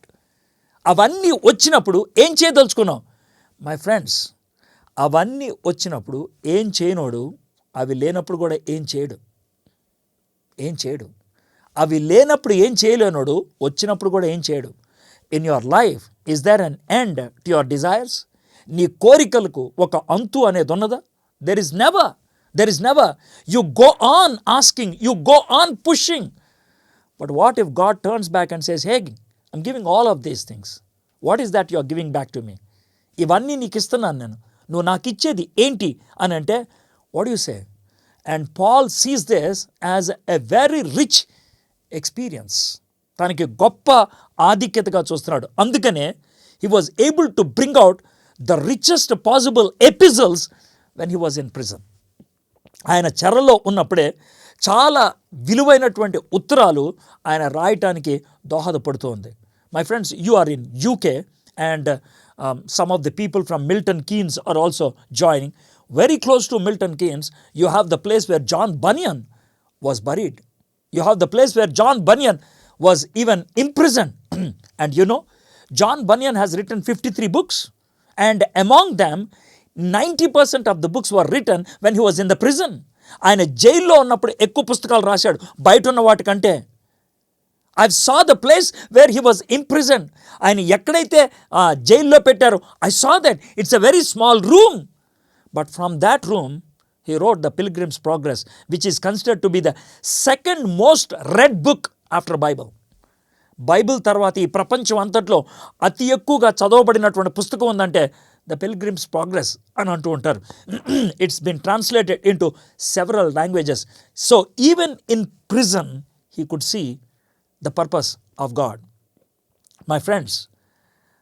అవన్నీ వచ్చినప్పుడు ఏం చేయదలుచుకున్నావు? My friends, అవన్నీ వచ్చినప్పుడు ఏం చేయనోడు అవి లేనప్పుడు కూడా ఏం చేయడు. అవి లేనప్పుడు ఏం చేయలేనోడు వచ్చినప్పుడు కూడా ఏం చేయడు. In your life is there an end to your desires? నీ కోరికలకు ఒక అంతు అనేది ఉన్నదా? There is never. You go on asking, you go on pushing. But what if God turns back and says, hey, I'm giving all of these things, what is that you are giving back to me? ఇవన్నీ నీకు ఇస్తున్నాను నేను, నువ్వు నాకు ఇచ్చేది ఏంటి అని అంటే, what you say? And Paul sees this as a very rich experience. తనకి గొప్ప ఆధిక్యతగా చూస్తున్నాడు. అందుకనే he was able to bring out the richest possible episodes when he was in prison. ఆయన చెరలో ఉన్నప్పుడే చాలా విలువైనటువంటి ఉత్తరాలు ఆయన రాయటానికి దోహదపడుతోంది. My friends, you are in UK and some of the people from Milton Keynes are also joining. Very close to Milton Keynes, you have the place where John Bunyan was buried. You have the place where John Bunyan was even imprisoned. And you know, John Bunyan has written 53 books, and among them 90% of the books were written when he was in the prison. ఆయన జైల్లో ఉన్నప్పుడు ఎక్కువ పుస్తకాలు రాశాడు బయట ఉన్న వాటికంటే. I saw the place where he was imprisoned. ఆయన ఎక్కడైతే జైల్లో పెట్టారో, I saw that it's a very small room. But from that room, he wrote the Pilgrim's Progress, which is considered to be the second most read book after Bible. Bible తర్వాత ఈ ప్రపంచం అంతట్లో అతి ఎక్కువగా చదవబడినటువంటి పుస్తకం ఉందంటే ద పిల్గ్రిమ్స్ ప్రోగ్రెస్ అని అంటూ ఉంటారు. It's been translated into several languages. So even in prison he could see the purpose of God. My friends,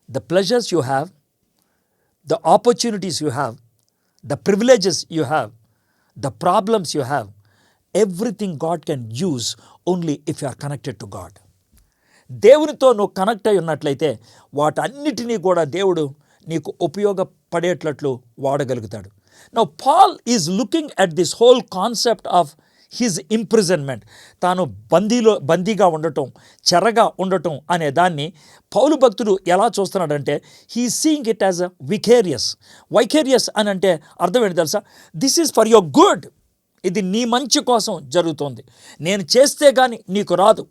the pleasures you have, the opportunities you have, the privileges you have, the problems you have, everything God can use only if you are connected to God. దేవునితో నువ్వు connect అయి ఉన్నట్లయితే వాటన్నిటినీ కూడా దేవుడు నీకు ఉపయోగపడేటట్లు వాడగలుగుతాడు. Now Paul is looking at this whole concept of his imprisonment. తాను బందీగా ఉండటం, చెరగా ఉండటం అనే దాన్ని పౌలు భక్తుడు ఎలా చూస్తున్నాడంటే, he seeing it as a vicarious అని అంటే అర్థం ఏంటి తెలుసా? This is for your good. ఇది నీ మంచి కోసం జరుగుతుంది. నేను చేస్తే కానీ నీకు రాదు,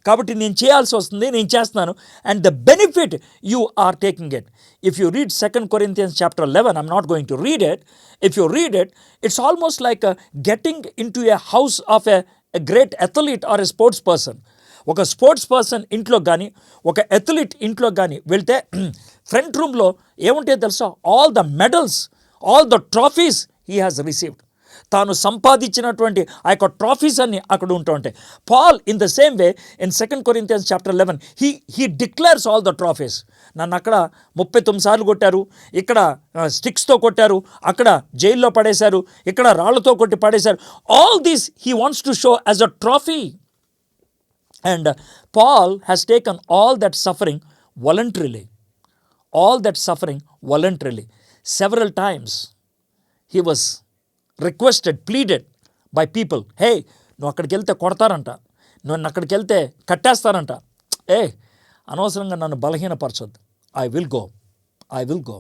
కాబట్టి నేను చేయాల్సి వస్తుంది, నేను చేస్తున్నాను. And the benefit you are taking it. If you read 2 Corinthians chapter 11, I'm not going to read it. If you read it, it's almost like getting into a house of a great athlete or a sports person. ఒక sports person ఇంట్లో కానీ, ఒక athlete ఇంట్లో కానీ వెళ్తే front రూమ్లో ఏముంటాయో తెలుసా? All the medals, all the trophies he has received. తాను సంపాదించినటువంటి ఆ యొక్క ట్రాఫీస్ అన్ని అక్కడ ఉంటూ ఉంటాయి. Paul in the same way in 2 Corinthians chapter 11 he declares all the trophies. నన్ను అక్కడ 39 సార్లు కొట్టారు, ఇక్కడ స్టిక్స్తో కొట్టారు, అక్కడ జైల్లో పడేశారు, ఇక్కడ రాళ్లతో కొట్టి పడేశారు. All these he wants to show as a trophy. And Paul has taken all that suffering voluntarily. Several times he was requested, pleaded by people, hey, నువ్వు అక్కడికి వెళ్తే కొడతారంట, నువ్వు అక్కడికి వెళ్తే కట్టేస్తారంట, అనవసరంగా నన్ను బలహీనపరచొద్దు, I will go.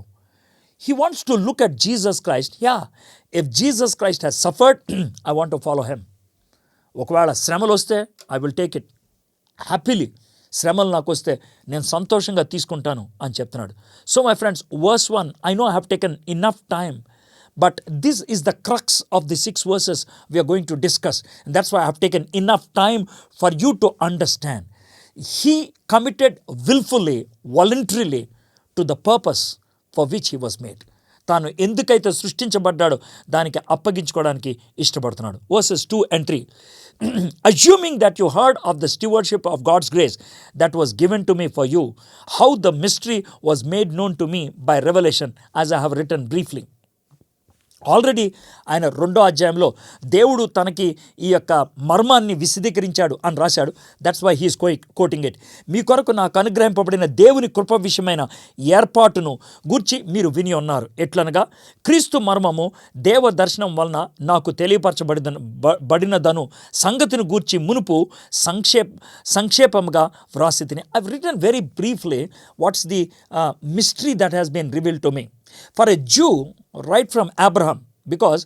He wants to look at Jesus Christ. If Jesus Christ has suffered, I want to follow him. ఒకవేళ శ్రమలు వస్తే I will take it happily. శ్రమలు నాకు వస్తే నేను సంతోషంగా తీసుకుంటాను అని చెప్తున్నాడు. So my friends, verse 1, I know I have taken enough time, but this is the crux of the 6 verses we are going to discuss. And that's why I have taken enough time for you to understand. He committed willfully, voluntarily to the purpose for which he was made. తాను ఎందుకైతే సృష్టించబడ్డాడో దానికి అప్పగించుకోవడానికి ఇష్టపడుతున్నాడు. Verses 2 and 3. Assuming that you heard of the stewardship of God's grace that was given to me for you, how the mystery was made known to me by revelation, as I have written briefly. Already ఆయన 2వ అధ్యాయంలో దేవుడు తనకి ఈ యొక్క మర్మాన్ని విశదీకరించాడు అని రాశాడు. That's why he's quoting it. మీ కొరకు నాకు అనుగ్రహింపబడిన దేవుని కృప విషయమైన ఏర్పాటును గూర్చి మీరు విని ఉన్నారు. ఎట్లనగా క్రీస్తు మర్మము దేవ దర్శనం వలన నాకు తెలియపరచబడినదను సంగతిని గూర్చి మునుపు సంక్షేపంగా వ్రాసి తిని. I written very briefly what's the mystery that has been revealed to me. For a Jew right from Abraham, because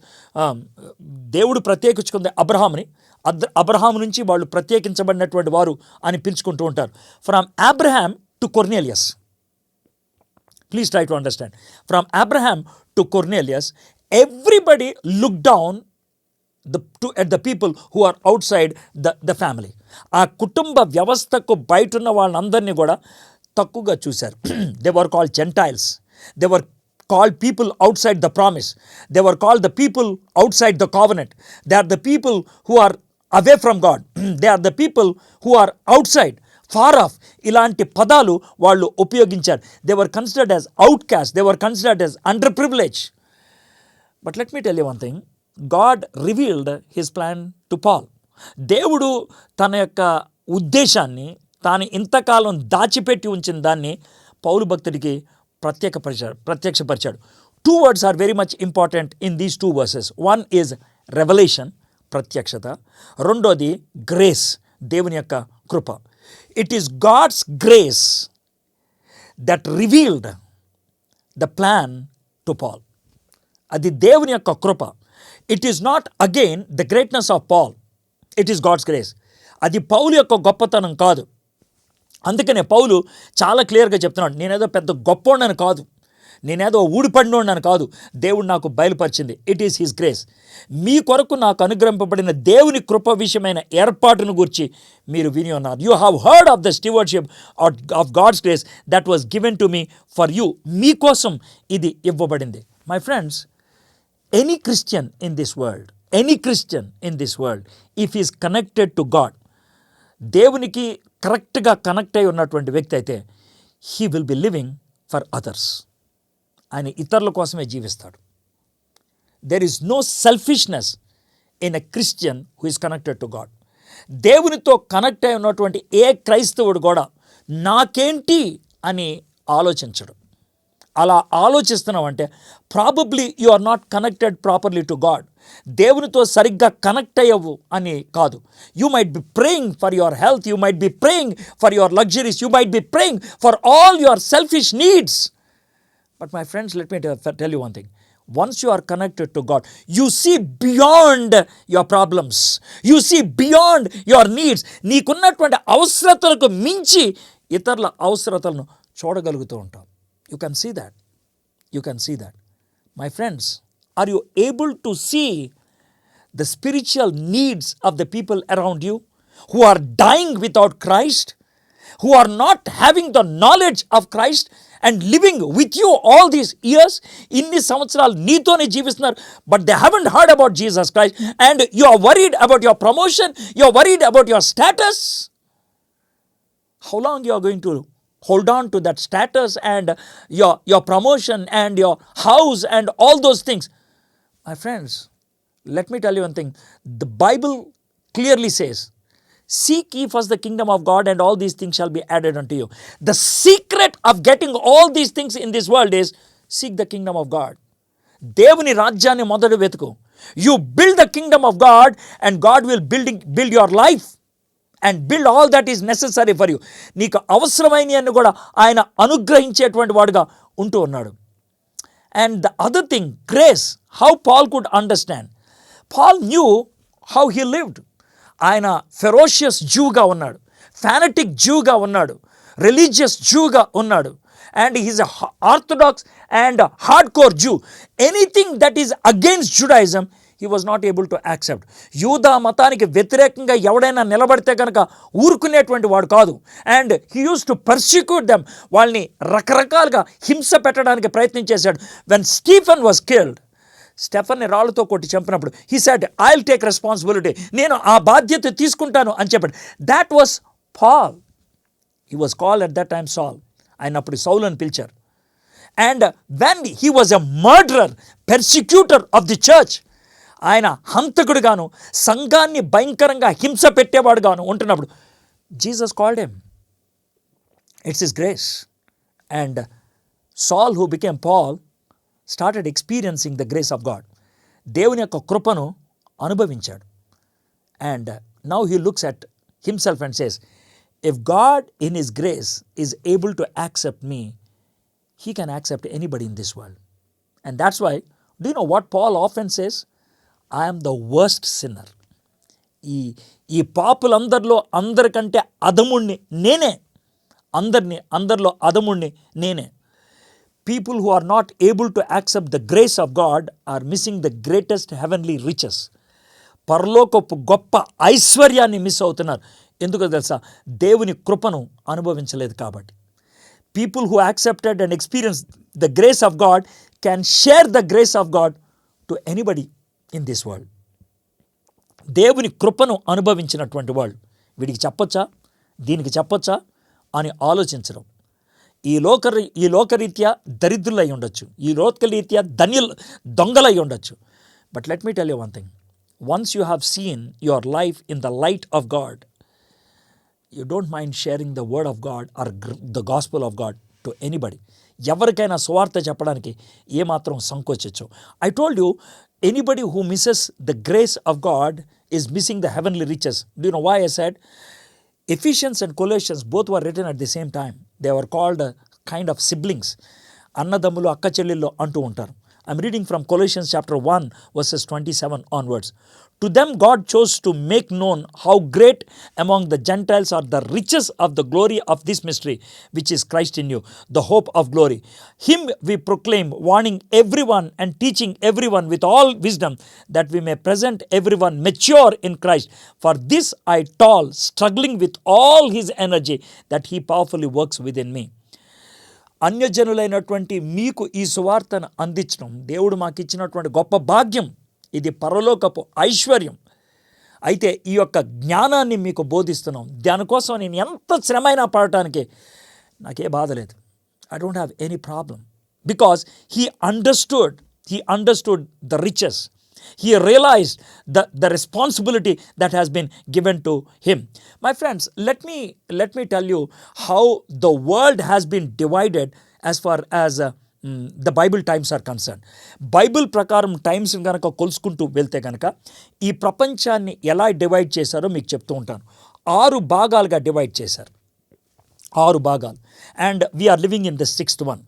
దేవుడు ప్రత్యేకించుకుంది అబ్రహాంని. అబ్రహాం నుంచి వాళ్ళు ప్రత్యేకించబడినటువంటి వారు అని పిలుచుకుంటూ ఉంటారు. From Abraham to Cornelius, please try to understand. From Abraham to Cornelius, everybody look down at the people who are outside the family. ఆ కుటుంబ వ్యవస్థకు బయట ఉన్న వాళ్ళందరినీ కూడా తక్కువగా చూశారు. They were called Gentiles. They were called people outside the promise. They were called the people outside the covenant. They are the people who are away from God. They are the people who are outside, far off. ఇలాంటి పదాలు వాళ్ళు ఉపయోగించారు. They were considered as outcasts. They were considered as underprivileged. But let me tell you one thing. God revealed his plan to Paul. దేవుడు తన యొక్క ఉద్దేశాన్ని తాను ఇంతకాలం దాచిపెట్టి ఉంచిన దాన్ని పౌలు భక్తుడికి ప్రత్యక్షపరిచాడు. 2 words are very much important in these 2 verses. One is revelation, ప్రత్యక్షత. రెండోది grace, దేవుని యొక్క కృప. It is God's grace that revealed the plan to Paul. అది దేవుని యొక్క కృప. It is not again the greatness of Paul. It is God's grace. అది పౌలు యొక్క గొప్పతనం కాదు. అందుకనే పౌలు చాలా క్లియర్గా చెప్తున్నాడు, నేనేదో పెద్ద గొప్పోడని కాదు, నేనేదో ఊడిపడినోడని కాదు, దేవుడు నాకు బయలుపరిచింది. It is his grace. మీ కొరకు నాకు అనుగ్రహింపబడిన దేవుని కృప విషయమైన ఏర్పాటును గురించి మీరు విని ఉన్నారు. You have heard of the stewardship of God's grace that was given to me for you. మీకోసం ఇది ఇవ్వబడింది. My friends, any Christian in this world if is connected to God, దేవునికి కరెక్ట్గా కనెక్ట్ అయి ఉన్నటువంటి వ్యక్తి అయితే, he will be living for others. ఆయన ఇతరుల కోసమే జీవిస్తాడు. There is no selfishness in a Christian who is connected to God. దేవునితో కనెక్ట్ అయి ఉన్నటువంటి ఏ క్రైస్తవుడు కూడా నాకేంటి అని ఆలోచించడు. అలా ఆలోచిస్తున్నామంటే probably you are not connected properly to God. దేవునితో సరిగ్గా కనెక్ట్ అయ్యవు అని కాదు. You might be praying for your health, you might be praying for your luxuries, you might be praying for all your selfish needs. But my friends, let me tell you one thing. Once you are connected to God, you see beyond your problems. You see beyond your needs. నీకున్నటువంటి అవసరతలకు మించి ఇతరుల అవసరతలను చూడగలుగుతూ ఉంటాం. You can see that. You can see that. My friends, are you able to see the spiritual needs of the people around you who are dying without Christ, who are not having the knowledge of Christ and living with you all these years? ఇన్ని సంవత్సరాలు నీతోనే జీవిస్తున్నారు, but they haven't heard about Jesus Christ, and you are worried about your promotion, you are worried about your status. How long you are going to hold on to that status and your promotion and your house and all those things? My friends, let me tell you one thing. The Bible clearly says, seek ye first the kingdom of God and all these things shall be added unto you. The secret of getting all these things in this world is seek the kingdom of God. దేవుని రాజ్యాన్ని మొదట వెతుకు. You build the kingdom of God and God will build your life and build all that is necessary for you. నీకు అవసరమైనవన్నీ కూడా ఆయన అనుగ్రహించేటువంటి వాడుగా ఉంటూ ఉన్నాడు. And the other thing, grace, how Paul could understand. Paul knew how he lived. ఆయన ferocious జూగా ఉన్నాడు, fanatic జూగా ఉన్నాడు, రిలీజియస్ జూగా ఉన్నాడు, and he's orthodox and hard core Jew. Anything that is against Judaism he was not able to accept. యూదా మతానికి వ్యతిరేకంగా ఎవడైనా నిలబడితే కనుక ఊరుకునేటువంటి వాడు కాదు. And he use to persecute them. వాళ్ళని రకరకాలుగా హింస పెట్టడానికి ప్రయత్నం చేశాడు. వెన్ స్టీఫెన్ వాజ్ కిల్డ్, స్టెఫన్ని రాళ్ళతో కొట్టి చంపినప్పుడు he said, I will take responsibility, నేను ఆ బాధ్యత తీసుకుంటాను అని చెప్పాడు. That was Paul. He was called at that time Saul. ఆయన అప్పుడు సౌల్ అని పిలిచారు. And when he was a murderer, persecutor of the church. ఆయన హంతకుడుగాను, సంఘాన్ని భయంకరంగా హింస పెట్టేవాడుగాను ఉంటున్నప్పుడు Jesus called him. It's his grace. And Saul who became Paul started experiencing the grace of God. దేవుని యొక్క కృపను అనుభవించాడు. And now he looks at himself and says, if God in his grace is able to accept me, he can accept anybody in this world. And that's why, do you know what Paul often says? I am the worst sinner. ఈ పాపులందరిలో అందరికంటే అధముణ్ణి నేనే. అందరిలో అధముణ్ణి నేనే. People who are not able to accept the grace of God are missing the greatest heavenly riches. పరలోకపు గొప్ప ఐశ్వర్యాన్ని miss అవుతున్నారు. ఎందుకో తెలుసా? దేవుని కృపను అనుభవించలేదు కాబట్టి. People who accepted and experienced the grace of God can share the grace of God to anybody in this world. దేవుని కృపను అనుభవించినటువంటి వాళ్ళు వీడికి చెప్పొచ్చా, దీనికి చెప్పొచ్చా అని ఆలోచించడం. ఈ లోకరీత్యా దరిద్రులై ఉండొచ్చు, ఈ లోకరీత్యా దొంగలై ఉండొచ్చు. But let me tell you one thing. Once you have seen your life in the light of God, you don't mind sharing the word of God or the gospel of God to anybody. ఎవరికైనా సువార్త చెప్పడానికి ఏమాత్రం సంకోచించు. I told you, anybody who misses the grace of God is missing the heavenly riches. Do you know why I said? Ephesians and Colossians both were written at the same time. They were called kind of siblings. అన్నదమ్ములు, అక్క చెల్లెళ్ళు అంటూ ఉంటారు. I'm reading from Colossians chapter 1 verses 27 onwards. To them God chose to make known how great among the Gentiles are the riches of the glory of this mystery, which is Christ in you, the hope of glory. Him we proclaim, warning everyone and teaching everyone with all wisdom, that we may present everyone mature in Christ. For this I toil, struggling with all his energy, that he powerfully works within me. అన్యజనులైనటువంటి మీకు ఈ సువార్తను అందించడం దేవుడు మాకు ఇచ్చినటువంటి గొప్ప భాగ్యం. ఇది పరలోకపు ఐశ్వర్యం. అయితే ఈ యొక్క జ్ఞానాన్ని మీకు బోధిస్తున్నాం. దానికోసం నేను ఎంత శ్రమైనా పడటానికి నాకే బాధ లేదు. I don't have any problem. Because he understood the riches. He realized the responsibility that has been given to him. My friends, let me tell you how the world has been divided as far as the Bible times are concerned. Bible ప్రకారం times కనుక కొలుసుకుంటూ వెళ్తే కనుక ఈ ప్రపంచాన్ని ఎలా divide చేశారో మీకు చెప్తూ ఉంటాను. 6 భాగాలుగా డివైడ్ చేశారు. 6 భాగాలు. And we are living in the 6th one.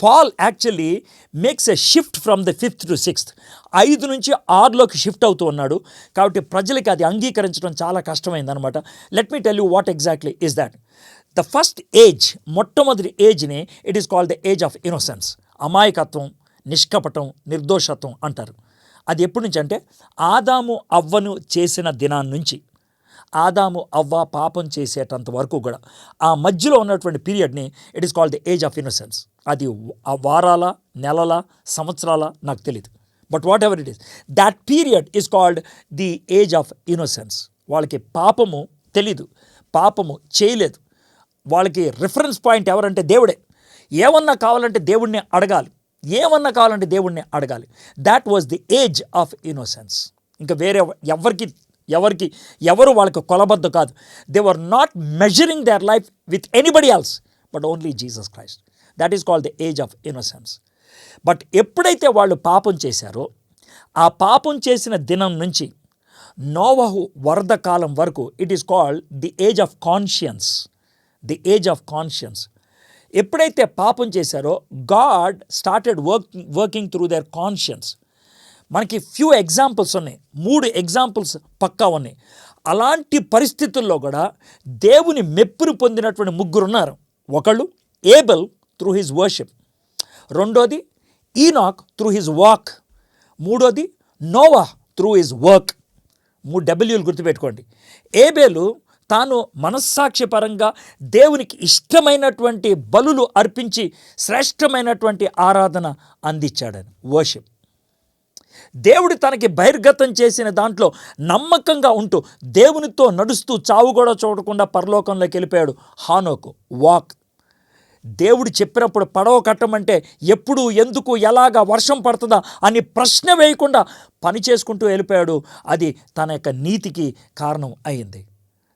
Paul actually makes a shift from the 5th to 6th. 5 నుంచి 6లోకి షిఫ్ట్ అవుతూ ఉన్నాడు. కాబట్టి ప్రజలకి అది అంగీకరించడం చాలా కష్టమైందనమాట. Let me tell you what exactly is that. The first age, మొట్టమొదటి ఏజ్ని it is called the age of innocence. అమాయకత్వం, నిష్కపటం, నిర్దోషత్వం అంటారు. అది ఎప్పటి నుంచి అంటే ఆదాము అవ్వను చేసిన దినాన్ని నుంచి. ఆదాము అవ్వ పాపం చేసేటంత వరకు కూడా ఆ మధ్యలో ఉన్నటువంటి పీరియడ్ని it is called the age of innocence. అది వారాల, నెలల, సంవత్సరాల నాకు తెలియదు. But whatever it is, that period is called the age of innocence. వాళ్ళకి పాపము తెలీదు, పాపము చేయలేదు. వాళ్ళకి రిఫరెన్స్ పాయింట్ ఎవరంటే దేవుడే. ఏమన్నా కావాలంటే దేవుడిని అడగాలి. That was the age of innocence. ఇంకా వేరే ఎవరు వాళ్ళకి కొలబద్దు కాదు. They were not measuring their life with anybody else but only Jesus Christ. That is called the age of innocence. But ఎప్పుడైతే వాళ్ళు పాపం చేశారో ఆ పాపం చేసిన దినం నుంచి నోవహు వరద కాలం వరకు it is called the age of conscience. ఎప్పుడైతే పాపం చేశారో God started working through there conscience. మనకి ఫ్యూ ఎగ్జాంపుల్స్ ఉన్నాయి, 3 ఎగ్జాంపుల్స్ పక్కా ఉన్నాయి. అలాంటి పరిస్థితుల్లో కూడా దేవుని మెప్పును పొందినటువంటి 3 ఉన్నారు. ఒకళ్ళు ఏబెల్ త్రూ హిజ్ వర్షిప్, రెండోది ఈనాక్ త్రూ హిజ్ వాక్, మూడోది నోవాహ్ త్రూ హిజ్ వర్క్. 3 Wలు గుర్తుపెట్టుకోండి. ఏబేలు తాను మనస్సాక్షిపరంగా దేవునికి ఇష్టమైనటువంటి బలులు అర్పించి శ్రేష్టమైనటువంటి ఆరాధన అందించాడని, వర్షిప్. దేవుడు తనకి బహిర్గతం చేసిన దాంట్లో నమ్మకంగా ఉంటూ దేవునితో నడుస్తూ చావు కూడా చూడకుండా పరలోకంలోకి వెళ్ళిపోయాడు హానోకు, వాక్. దేవుడు చెప్పినప్పుడు పడవ కట్టమంటే ఎప్పుడు, ఎందుకు, ఎలాగా, వర్షం పడుతుందా అని ప్రశ్న వేయకుండా పని చేసుకుంటూ వెళ్ళిపోయాడు. అది తన యొక్క నీతికి కారణం అయింది.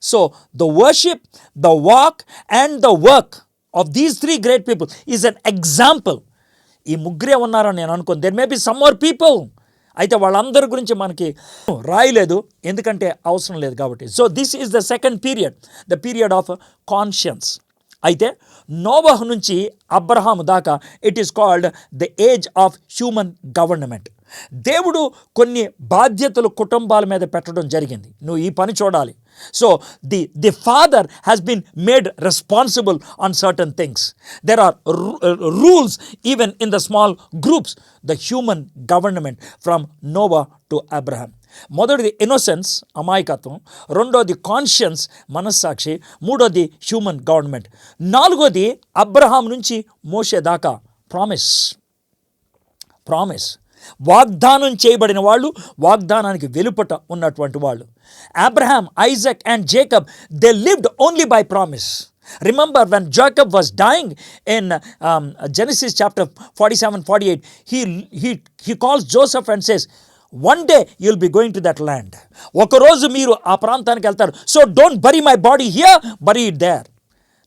So the worship, the walk and the work of these 3 great people is an example. ఈ ముగ్గురే ఉన్నారని నేను అనుకోను. There may be some more people. అయితే వాళ్ళందరి గురించి మనకి రాయలేదు, ఎందుకంటే అవసరం లేదు కాబట్టి. So this is the second period, the period of conscience. అయితే నోవహు నుంచి అబ్రహాము దాకా it is called the age of human government. దేవుడు కొన్ని బాధ్యతలు కుటుంబాల మీద పెట్టడం జరిగింది. నువ్వు ఈ పని చూడాలి. So the father has been made responsible on certain things. There are rules even in the small groups. The human government from Noah to Abraham. మొదటిది ఇన్నోసెన్స్, అమాయకత్వం. రెండోది కాన్షియన్స్, మనస్సాక్షి. మూడోది హ్యూమన్ గవర్నమెంట్. నాలుగోది అబ్రహాం నుంచి మోషే దాకా ప్రామిస్. వాగ్దానం చేయబడిన వాళ్ళు, వాగ్దానానికి వెలుపట ఉన్నటువంటి వాళ్ళు. Abraham, Isaac and Jacob, they lived only by promise. Remember when Jacob was dying in Genesis chapter 47-48, he calls Joseph and says, one day you'll be going to that land. ఒకరోజు మీరు ఆ ప్రాంతానికి వెళ్తారు. So don't bury my body here, bury it there.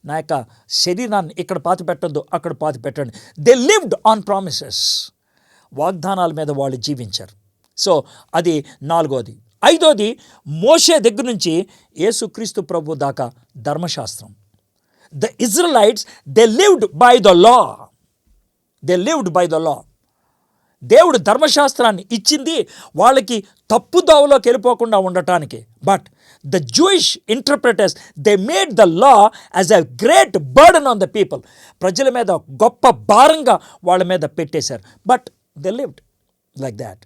నా యొక్క శరీరాన్ని ఇక్కడ పాతి పెట్టద్దు, అక్కడ పాతి పెట్టండి. They lived on promises. వాగ్దానాల మీద వాళ్ళు జీవించారు. సో అది నాలుగోది. ఐదోది మోషే దగ్గర నుంచి యేసుక్రీస్తు ప్రభు దాకా ధర్మశాస్త్రం. The Israelites, they lived by the law. దేవుడు ధర్మశాస్త్రాన్ని ఇచ్చింది వాళ్ళకి తప్పుదోవలోకి వెళ్ళిపోకుండా ఉండటానికి. But the Jewish interpreters, they made the law as a great burden on the people. ప్రజల మీద గొప్ప భారంగా వాళ్ళ మీద పెట్టేశారు. But they lived like that.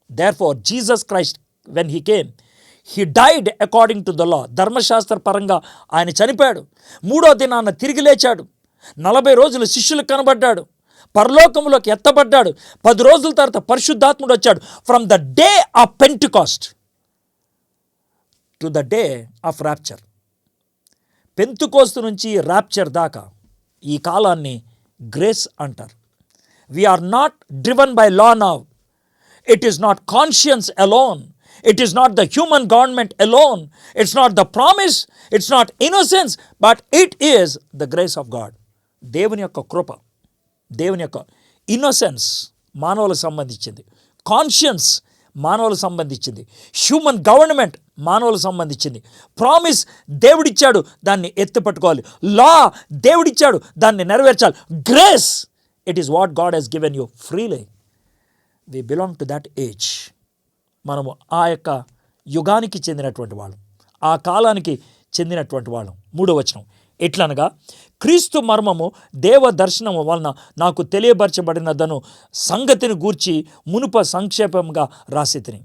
Therefore Jesus Christ, when he came, he died according to the law. ధర్మశాస్త్ర పరంగా ఆయన చనిపోయాడు. మూడో దినాన తిరిగి లేచాడు. 40 రోజులు శిష్యులకు కనబడ్డాడు. పరలోకంలోకి ఎత్తబడ్డాడు. 10 రోజుల తర్వాత పరిశుద్ధాత్ముడు వచ్చాడు. From the day of Pentecost to the day of rapture. పెంతుకోస్తు నుంచి ర్యాప్చర్ దాకా ఈ కాలాన్ని గ్రేస్ అంటారు. We are not driven by law now. It is not conscience alone. It is not the human government alone. It's not the promise. It's not innocence. But it is the grace of God. దేవుని యొక్క కృప, దేవుని యొక్క innocence మానవులకు సంబంధించింది. Conscience మానవులకు సంబంధించింది. Human government మానవులకు సంబంధించింది. ప్రామిస్ దేవుడిచ్చాడు, దాన్ని ఎత్తిపట్టుకోవాలి. లా దేవుడిచ్చాడు, దాన్ని నెరవేర్చాలి. Grace, it is what God has given you freely. We belong to that age. మనము ఆ యొక్క యుగానికి చెందినటువంటి వాళ్ళం, ఆ కాలానికి చెందినటువంటి వాళ్ళం. 3వ వచనం, ఎట్లనగా క్రీస్తు మర్మము దేవ దర్శనము వలన నాకు తెలియపరచబడినదను సంగతిని గూర్చి మునుప సంక్షేపంగా రాసితిని.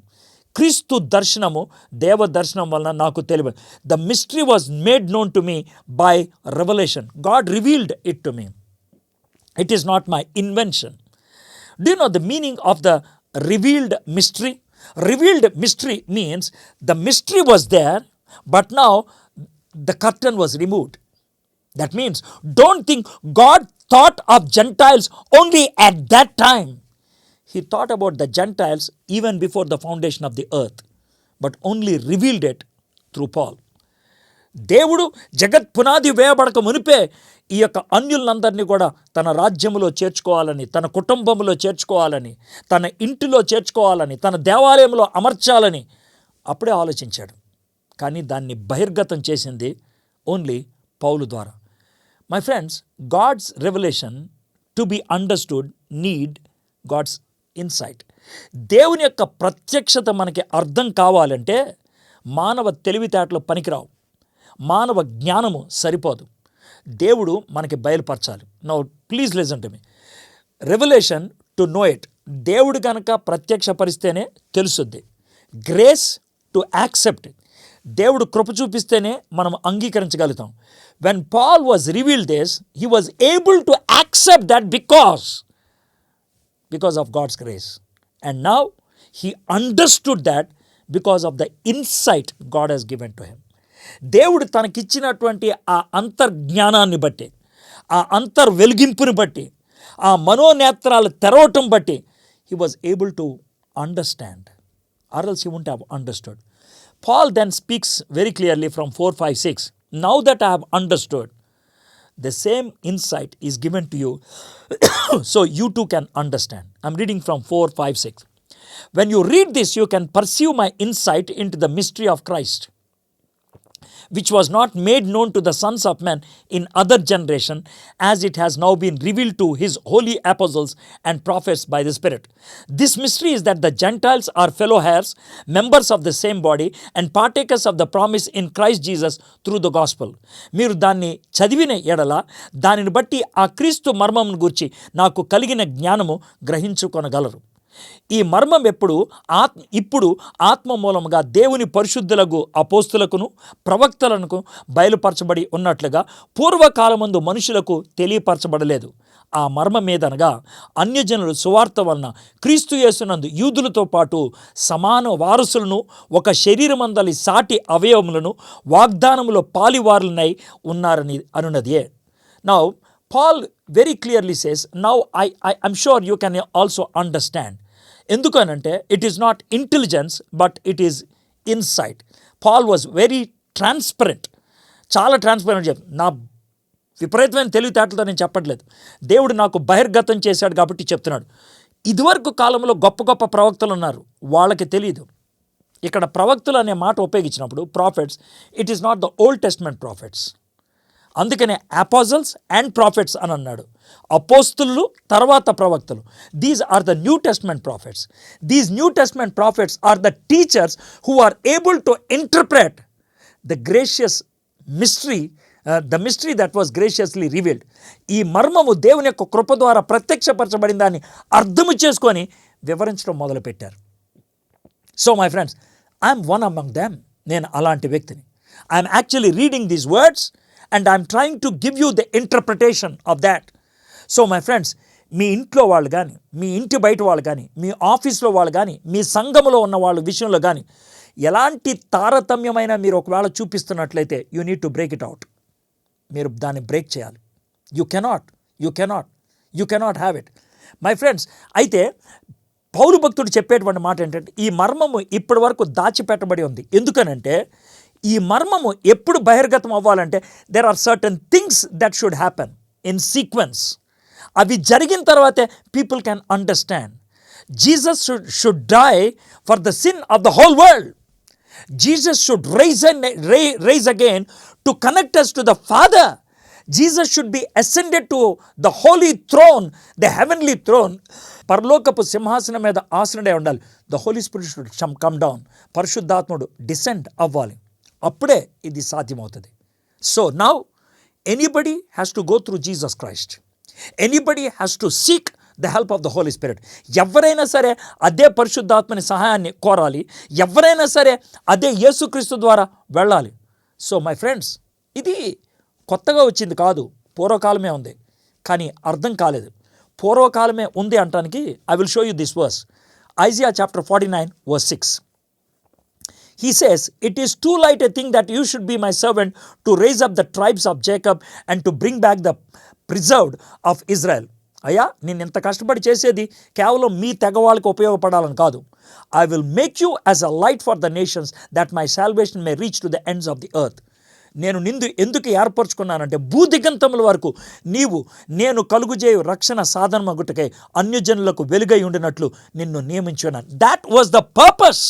క్రీస్తు దర్శనము దేవ దర్శనం వలన నాకు తెలియ. The mystery was made known to me by revolution. God revealed it to me. It is not my invention. Do you know the meaning of the revealed mystery? Revealed mystery means the mystery was there, but now the curtain was removed. That means don't think God thought of Gentiles only at that time. He thought about the Gentiles even before the foundation of the earth, but only revealed it through Paul. దేవుడు జగత్ పునాది వేయబడక మునిపే ఈ యొక్క అన్యులందరినీ కూడా తన రాజ్యములో చేర్చుకోవాలని, తన కుటుంబంలో చేర్చుకోవాలని, తన ఇంటిలో చేర్చుకోవాలని, తన దేవాలయంలో అమర్చాలని అప్పుడే ఆలోచించాడు. కానీ దాన్ని బహిర్గతం చేసింది ఓన్లీ పౌలు ద్వారా. My friends, God's revelation to be understood need God's insight. దేవుని యొక్క ప్రత్యక్షత మనకి అర్థం కావాలంటే మానవ తెలివితేటలు పనికిరావు, మానవ జ్ఞానము సరిపోదు. దేవుడు మనకి బయలుపరచాలి. Now please listen to me. Revolution to know it, దేవుడు కనుక ప్రత్యక్షపరిస్తేనే తెలుసుద్ది. గ్రేస్ టు యాక్సెప్ట్ ఇట్, దేవుడు కృప చూపిస్తేనే మనం అంగీకరించగలుగుతాం. When Paul was revealed this, he was able to accept that because of God's grace. And now he understood that because of the insight God has given to him. దేవుడు తనకిచ్చినటువంటి ఆ అంతర్జ్ఞానాన్ని బట్టి, ఆ అంతర్వెలిగింపుని బట్టి, ఆ మనోనేత్రాలు తెరవటం బట్టి he was able to understand, or else he wouldn't have understood. Paul then speaks very clearly from 4, 5, 6. Now that I have understood, the same insight is given to you so you too can understand. I'm reading from 4, 5, 6. When you read this, you can perceive my insight into the mystery of Christ, which was not made known to the sons of men in other generation, as it has now been revealed to his holy apostles and prophets by the Spirit. This mystery is that the Gentiles are fellow heirs, members of the same body, and partakers of the promise in Christ Jesus through the gospel. మీరు దాన్ని చదివిన ఎడల దానిని బట్టి ఆ క్రీస్తు మర్మమును గూర్చి నాకు కలిగిన జ్ఞానము గ్రహించుకొనగలరు. ఈ మర్మం ఇప్పుడు ఆత్మ మూలముగా దేవుని పరిశుద్ధులకు అపోస్తులకును ప్రవక్తలకు బయలుపరచబడి ఉన్నట్లుగా పూర్వకాలమందు మనుషులకు తెలియపరచబడలేదు. ఆ మర్మం మీదనగా అన్యజనులు సువార్త వలన క్రీస్తు యేసునందు యూదులతో పాటు సమాన వారసులను, ఒక శరీరమందలి సాటి అవయవములను వాగ్దానములో పాలివారులనై ఉన్నారని అనున్నదే. Now Paul very clearly says, now I'm sure you can also understand. ఎందుకనంటే it is not intelligence but it is insight. Paul was very transparent, చాలా ట్రాన్స్పరెంట్ చెప్పి, నా విపరీతమైన తెలివితేటలతో నేను చెప్పట్లేదు, దేవుడు నాకు బహిర్గతం చేశాడు కాబట్టి చెప్తున్నాడు. ఇదివరకు కాలంలో గొప్ప గొప్ప ప్రవక్తలు ఉన్నారు, వాళ్ళకి తెలియదు. ఇక్కడ ప్రవక్తలు అనే మాట ఉపయోగించినప్పుడు prophets, it is not the old testament prophets. అందుకనే అపోజల్స్ అండ్ ప్రాఫిట్స్ అని అన్నాడు. అపోస్తులు తర్వాత ప్రవక్తలు. These are the new testament prophets. These new testament prophets are the teachers who are able to interpret the gracious mystery, the mystery that was graciously revealed. ఈ మర్మము దేవుని యొక్క కృప ద్వారా ప్రత్యక్షపరచబడిన దాన్ని అర్థము చేసుకొని వివరించడం మొదలుపెట్టారు. So my friends, I'm one among them. నేను అలాంటి వ్యక్తిని. I'm actually reading these words and I'm trying to give you the interpretation of that. So my friends, మీ ఇంట్లో వాళ్ళు కానీ, మీ ఇంటి బయట వాళ్ళు కానీ, మీ ఆఫీస్లో వాళ్ళు కానీ, మీ సంఘములో ఉన్న వాళ్ళ విషయంలో కానీ ఎలాంటి తారతమ్యమైన మీరు ఒకవేళ చూపిస్తున్నట్లయితే you need to break it out. మీరు దాన్ని బ్రేక్ చేయాలి. You cannot have it. My friends, అయితే పౌలు భక్తుడు చెప్పేటువంటి మాట ఏంటంటే, ఈ మర్మము ఇప్పటి వరకు దాచిపెట్టబడి ఉంది. ఎందుకనంటే ఈ మర్మము ఎప్పుడు బహిర్గతం అవ్వాలంటే there are certain things that should happen in sequence. అవి జరిగిన తర్వాతే people can understand. Jesus should die for the sin of the whole world. Jesus should rise again to connect us to the Father. Jesus should be ascended to the holy throne, the heavenly throne. పరలోకపు సింహాసనం మీద ఆసనుడై ఉండాలి. The Holy Spirit should come down. పరిశుద్ధాత్ముడు descend అవ్వాలి. అప్పుడే ఇది సాధ్యమవుతుంది. So now anybody has to go through Jesus Christ. Anybody has to seek the help of the Holi Spirit. ఎవరైనా సరే అదే పరిశుద్ధాత్మని సహాయాన్ని కోరాలి. ఎవరైనా సరే అదే యేసుక్రీస్తు ద్వారా వెళ్ళాలి. సో మై ఫ్రెండ్స్, ఇది కొత్తగా వచ్చింది కాదు, పూర్వకాలమే ఉంది. కానీ అర్థం కాలేదు. పూర్వకాలమే ఉంది అంటానికి I will show you this verse. Isaiah chapter 49 verse 6. He says, it is too light a thing that you should be my servant to raise up the tribes of Jacob and to bring back the preserved of Israel. అయ్యా, నేను ఇంత కష్టపడి చేసేది కేవలం మీ తెగ వాళ్ళకి ఉపయోగపడాలని కాదు. I will make you as a light for the nations that my salvation may reach to the ends of the earth. నేను ఎందుకు ఏర్పరచుకున్నానంటే భూదిగంతముల వరకు నేను కలుగుజేయు రక్షణ సాధనమగుటకై అన్యజనులకు వెలుగై ఉండినట్లు నిన్ను నియమించున్నాను. That was the purpose.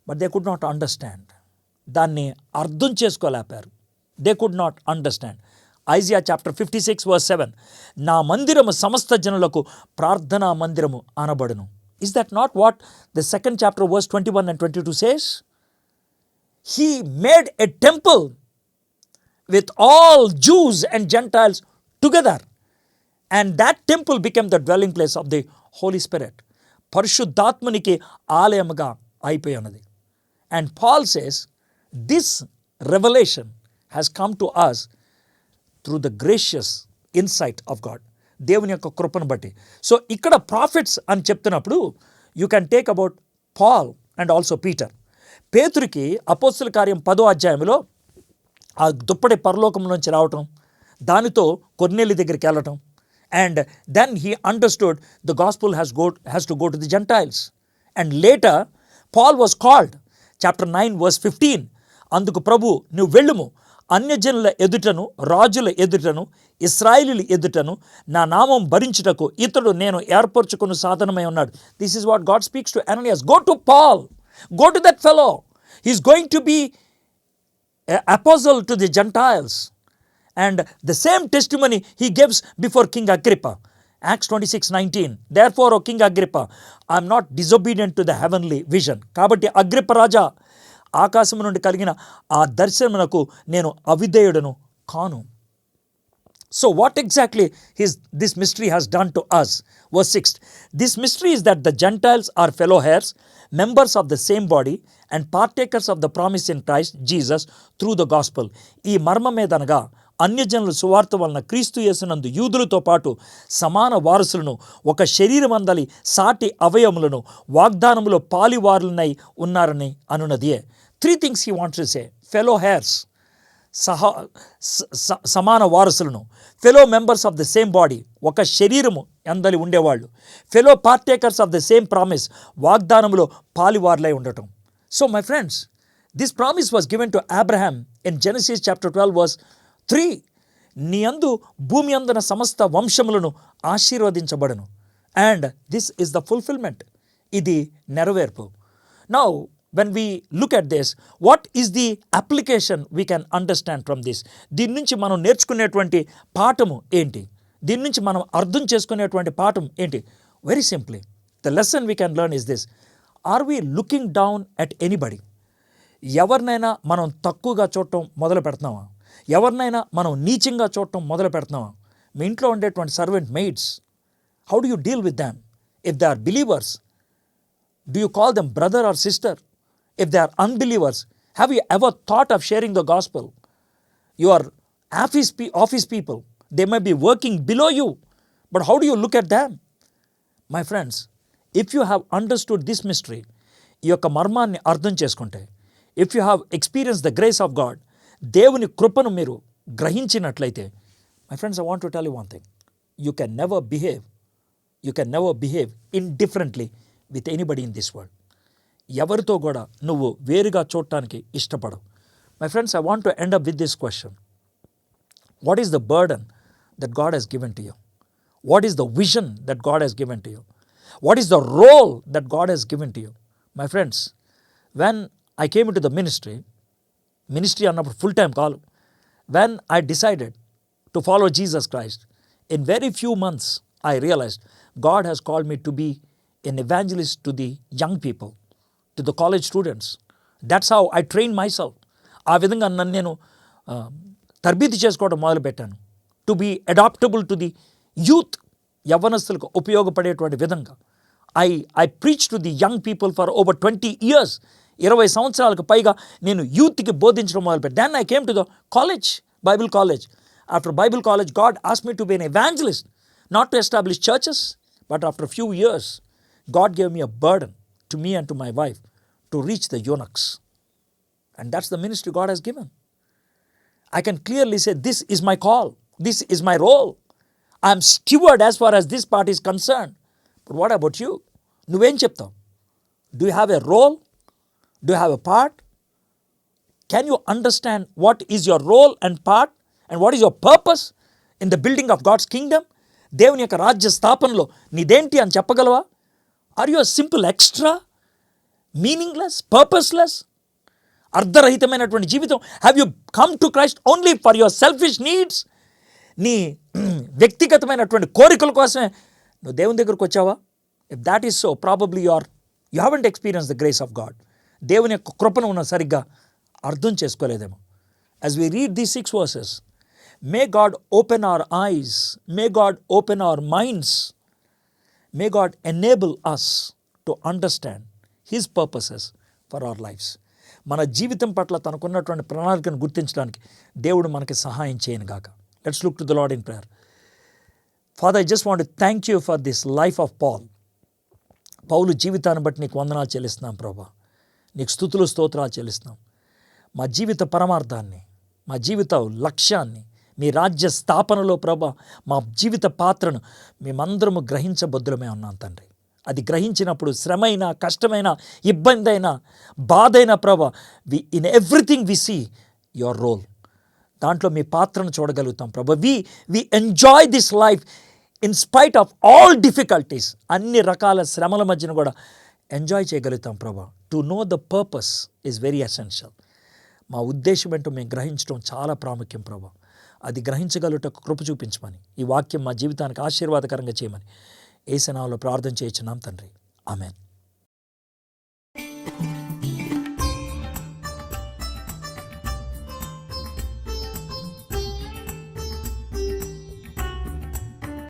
But they could not understand. దాన్ని అర్థం చేసుకోలేపారు. They could not understand. Isaiah chapter 56 verse 7. నా మందిరము సమస్త జనులకు ప్రార్థనా మందిరము అనబడును. Is that not what the second chapter verse 21 and 22 says? He made a temple with all Jews and Gentiles together. And that temple became the dwelling place of the Holy Spirit. పరిశుద్ధాత్మనికి ఆలయముగా అయిపోయి ఉన్నది. And Paul says, this revelation has come to us through the gracious insight of God. దేవుని యొక్క కృపను బట్టి. So ఇక్కడ prophets అని చెప్తున్నప్పుడు you can take about Paul and also Peter. పేతురుకి అపోస్తల కార్యం 10వ అధ్యాయంలో ఆ దుప్పటి పరలోకం నుంచి రావటం, దానితో కొర్నేలి దగ్గరికి వెళ్ళటం. And then he understood the gospel has to go to the Gentiles. And later, Paul was called. Chapter 9, verse 15. అందుకు ప్రభు, నువ్వు వెళ్ళుము, అన్యజనుల ఎదుటను, రాజుల ఎదుటను, ఇశ్రాయేలీయుల ఎదుటను నా నామం భరించుటకు ఇతడు నేను ఏర్పరచుకున్న సాధనమై ఉన్నాడు. This is what God speaks to Ananias. Go to Paul. Go to that fellow. He's going to be an apostle to the Gentiles. And the same testimony he gives before King Agrippa. Acts 26:19. Therefore, O King Agrippa, I am not disobedient to the heavenly vision. కాబట్టి Agrippa రాజా, ఆకాశము నుండి కలిగిన ఆ దర్శనమునకు నేను అవిధేయుడను కాను. So what exactly this mystery has done to us? Verse 6. This mystery is that the Gentiles are fellow heirs, members of the same body, and partakers of the promise in Christ Jesus through the gospel. ఈ మర్మమేదనగా అన్యజనుల సువార్త వలన క్రీస్తు యేసునందు యూదులతో పాటు సమాన వారసులను, ఒక శరీరమందలి సాటి అవయములను, వాగ్దానములో పాలివారులనై ఉన్నారని అనున్నదియే. 3 things he wants to say. Fellow heirs, సమాన వారసులను, fellow members of the same body, ఒక శరీరము అందలి ఉండేవాళ్ళు, fellow partakers of the same promise, వాగ్దానములో పాలివారులై ఉండటం. So my friends, this promise was given to Abraham in Genesis chapter 12 verse 3. నీ అందు భూమి అందున సమస్త వంశములను ఆశీర్వదించబడను. And this is the fulfilment. ఇది నెరవేర్పు. Now when we look at this, what is the application we can understand from this? దీని నుంచి మనం నేర్చుకునేటువంటి పాఠము ఏంటి? దీని నుంచి మనం అర్థం చేసుకునేటువంటి పాఠం ఏంటి? Very simply, the lesson we can learn is this. Are we looking down at anybody? ఎవరినైనా మనం తక్కువగా చూడటం మొదలు పెడుతున్నామా? ఎవరినైనా మనం నీచంగా చూడటం మొదలు పెడుతున్నామా? మీ ఇంట్లో ఉండేటువంటి servant maids, how do you deal with them? If they are believers, do you call them brother or sister? If they are unbelievers, have you ever thought of sharing the gospel? Your office people, they may be working below you, but how do you look at them? My friends, if you have understood this mystery, ఈ యొక్క మర్మాన్ని అర్థం చేసుకుంటే, if you have experienced the grace of God, దేవుని కృపను మీరు గ్రహించినట్లయితే, my friends, I want to tell you one thing. You can never behave indifferently with anybody in this world. ఎవరితో కూడా నువ్వు వేరుగా చూడటానికి ఇష్టపడవు. My friends, I want to end up with this question. What is the burden that God has given to you? What is the vision that God has given to you? What is the role that God has given to you? My friends, when I came to the ministry అన్నప్పుడు full time call, when I decided to follow Jesus Christ, in very few months I realised God has called me to be an evangelist to the young people, to the college students. That's how I trained myself. ఆ విధంగా నన్ను నేను తర్బీదు చేసుకోవడం మొదలుపెట్టాను. To be adaptable to the youth, యవ్వనస్తులకు ఉపయోగపడేటువంటి విధంగా. I preach to the young people for over 20 years. 20 సంవత్సరాలకు పైగా నేను యూత్కి బోధించడం మొదలుపెట్టాను. Then I came to the college, Bible college. After Bible college, God asked me to be an evangelist, not to establish churches, but after a few years, God gave me a burden to me and to my wife to reach the eunuchs. And that's the ministry God has given. I can clearly say, this is my call. This is my role. I am steward as far as this part is concerned. But what about you? నువ్వేం చెప్తావు? Do you have a role? Do you have a part? Can you understand what is your role and part? And what is your purpose in the building of God's kingdom? దేవుని యొక్క రాజ్య స్థాపనలో నీదేంటి అని చెప్పగలవా? Are you a simple extra, meaningless, purposeless, అర్ధరహితమైనటువంటి జీవితం? Have you come to Christ only for your selfish needs? నీ వ్యక్తిగతమైనటువంటి కోరికల కోసమే నువ్వు దేవుని దగ్గరకు వచ్చావా? If that is so, probably you haven't experience the grace of God. దేవుని యొక్క కృపను ఉన్న సరిగ్గా అర్థం చేసుకోలేదేమో. As we read these 6 verses, may God open our eyes, may God open our minds, may God enable us to understand His purposes for our lives. మన జీవితం పట్ల తనకున్నటువంటి ప్రణాళికను గుర్తించడానికి దేవుడు మనకి సహాయం చేయను గాక. Let's look to the Lord in prayer. Father, I just want to thank you for this life of Paul. పౌలు జీవితాన్ని బట్టి నీకు వందనాలు చెల్లిస్తున్నాం ప్రభా. నీకు స్తుతులు స్తోత్రాలు చెల్లిస్తున్నాం. మా జీవిత పరమార్థాన్ని, మా జీవిత లక్ష్యాన్ని మీ రాజ్య స్థాపనలో ప్రభా మా జీవిత పాత్రను మేమందరము గ్రహించబద్దులమే ఉన్నాం తండ్రి. అది గ్రహించినప్పుడు శ్రమైన, కష్టమైన, ఇబ్బంది అయినా, బాధ అయినా ప్రభా in everything we see your role. దాంట్లో మీ పాత్రను చూడగలుగుతాం ప్రభా. We enjoy this life in spite of all difficulties. అన్ని రకాల శ్రమల మధ్యన కూడా ఎంజాయ్ చేయగలుగుతాం ప్రభా. To know the purpose is very essential. మా ఉద్దేశం ఏంటో మేము గ్రహించడం చాలా ప్రాముఖ్యం ప్రభా. అది గ్రహించగలుగుటకు కృప చూపించమని, ఈ వాక్యం మా జీవితానికి ఆశీర్వాదకరంగా చేయమని యేసు నామములో ప్రార్థన చేయుచున్నాం తండ్రి. ఆమేన్.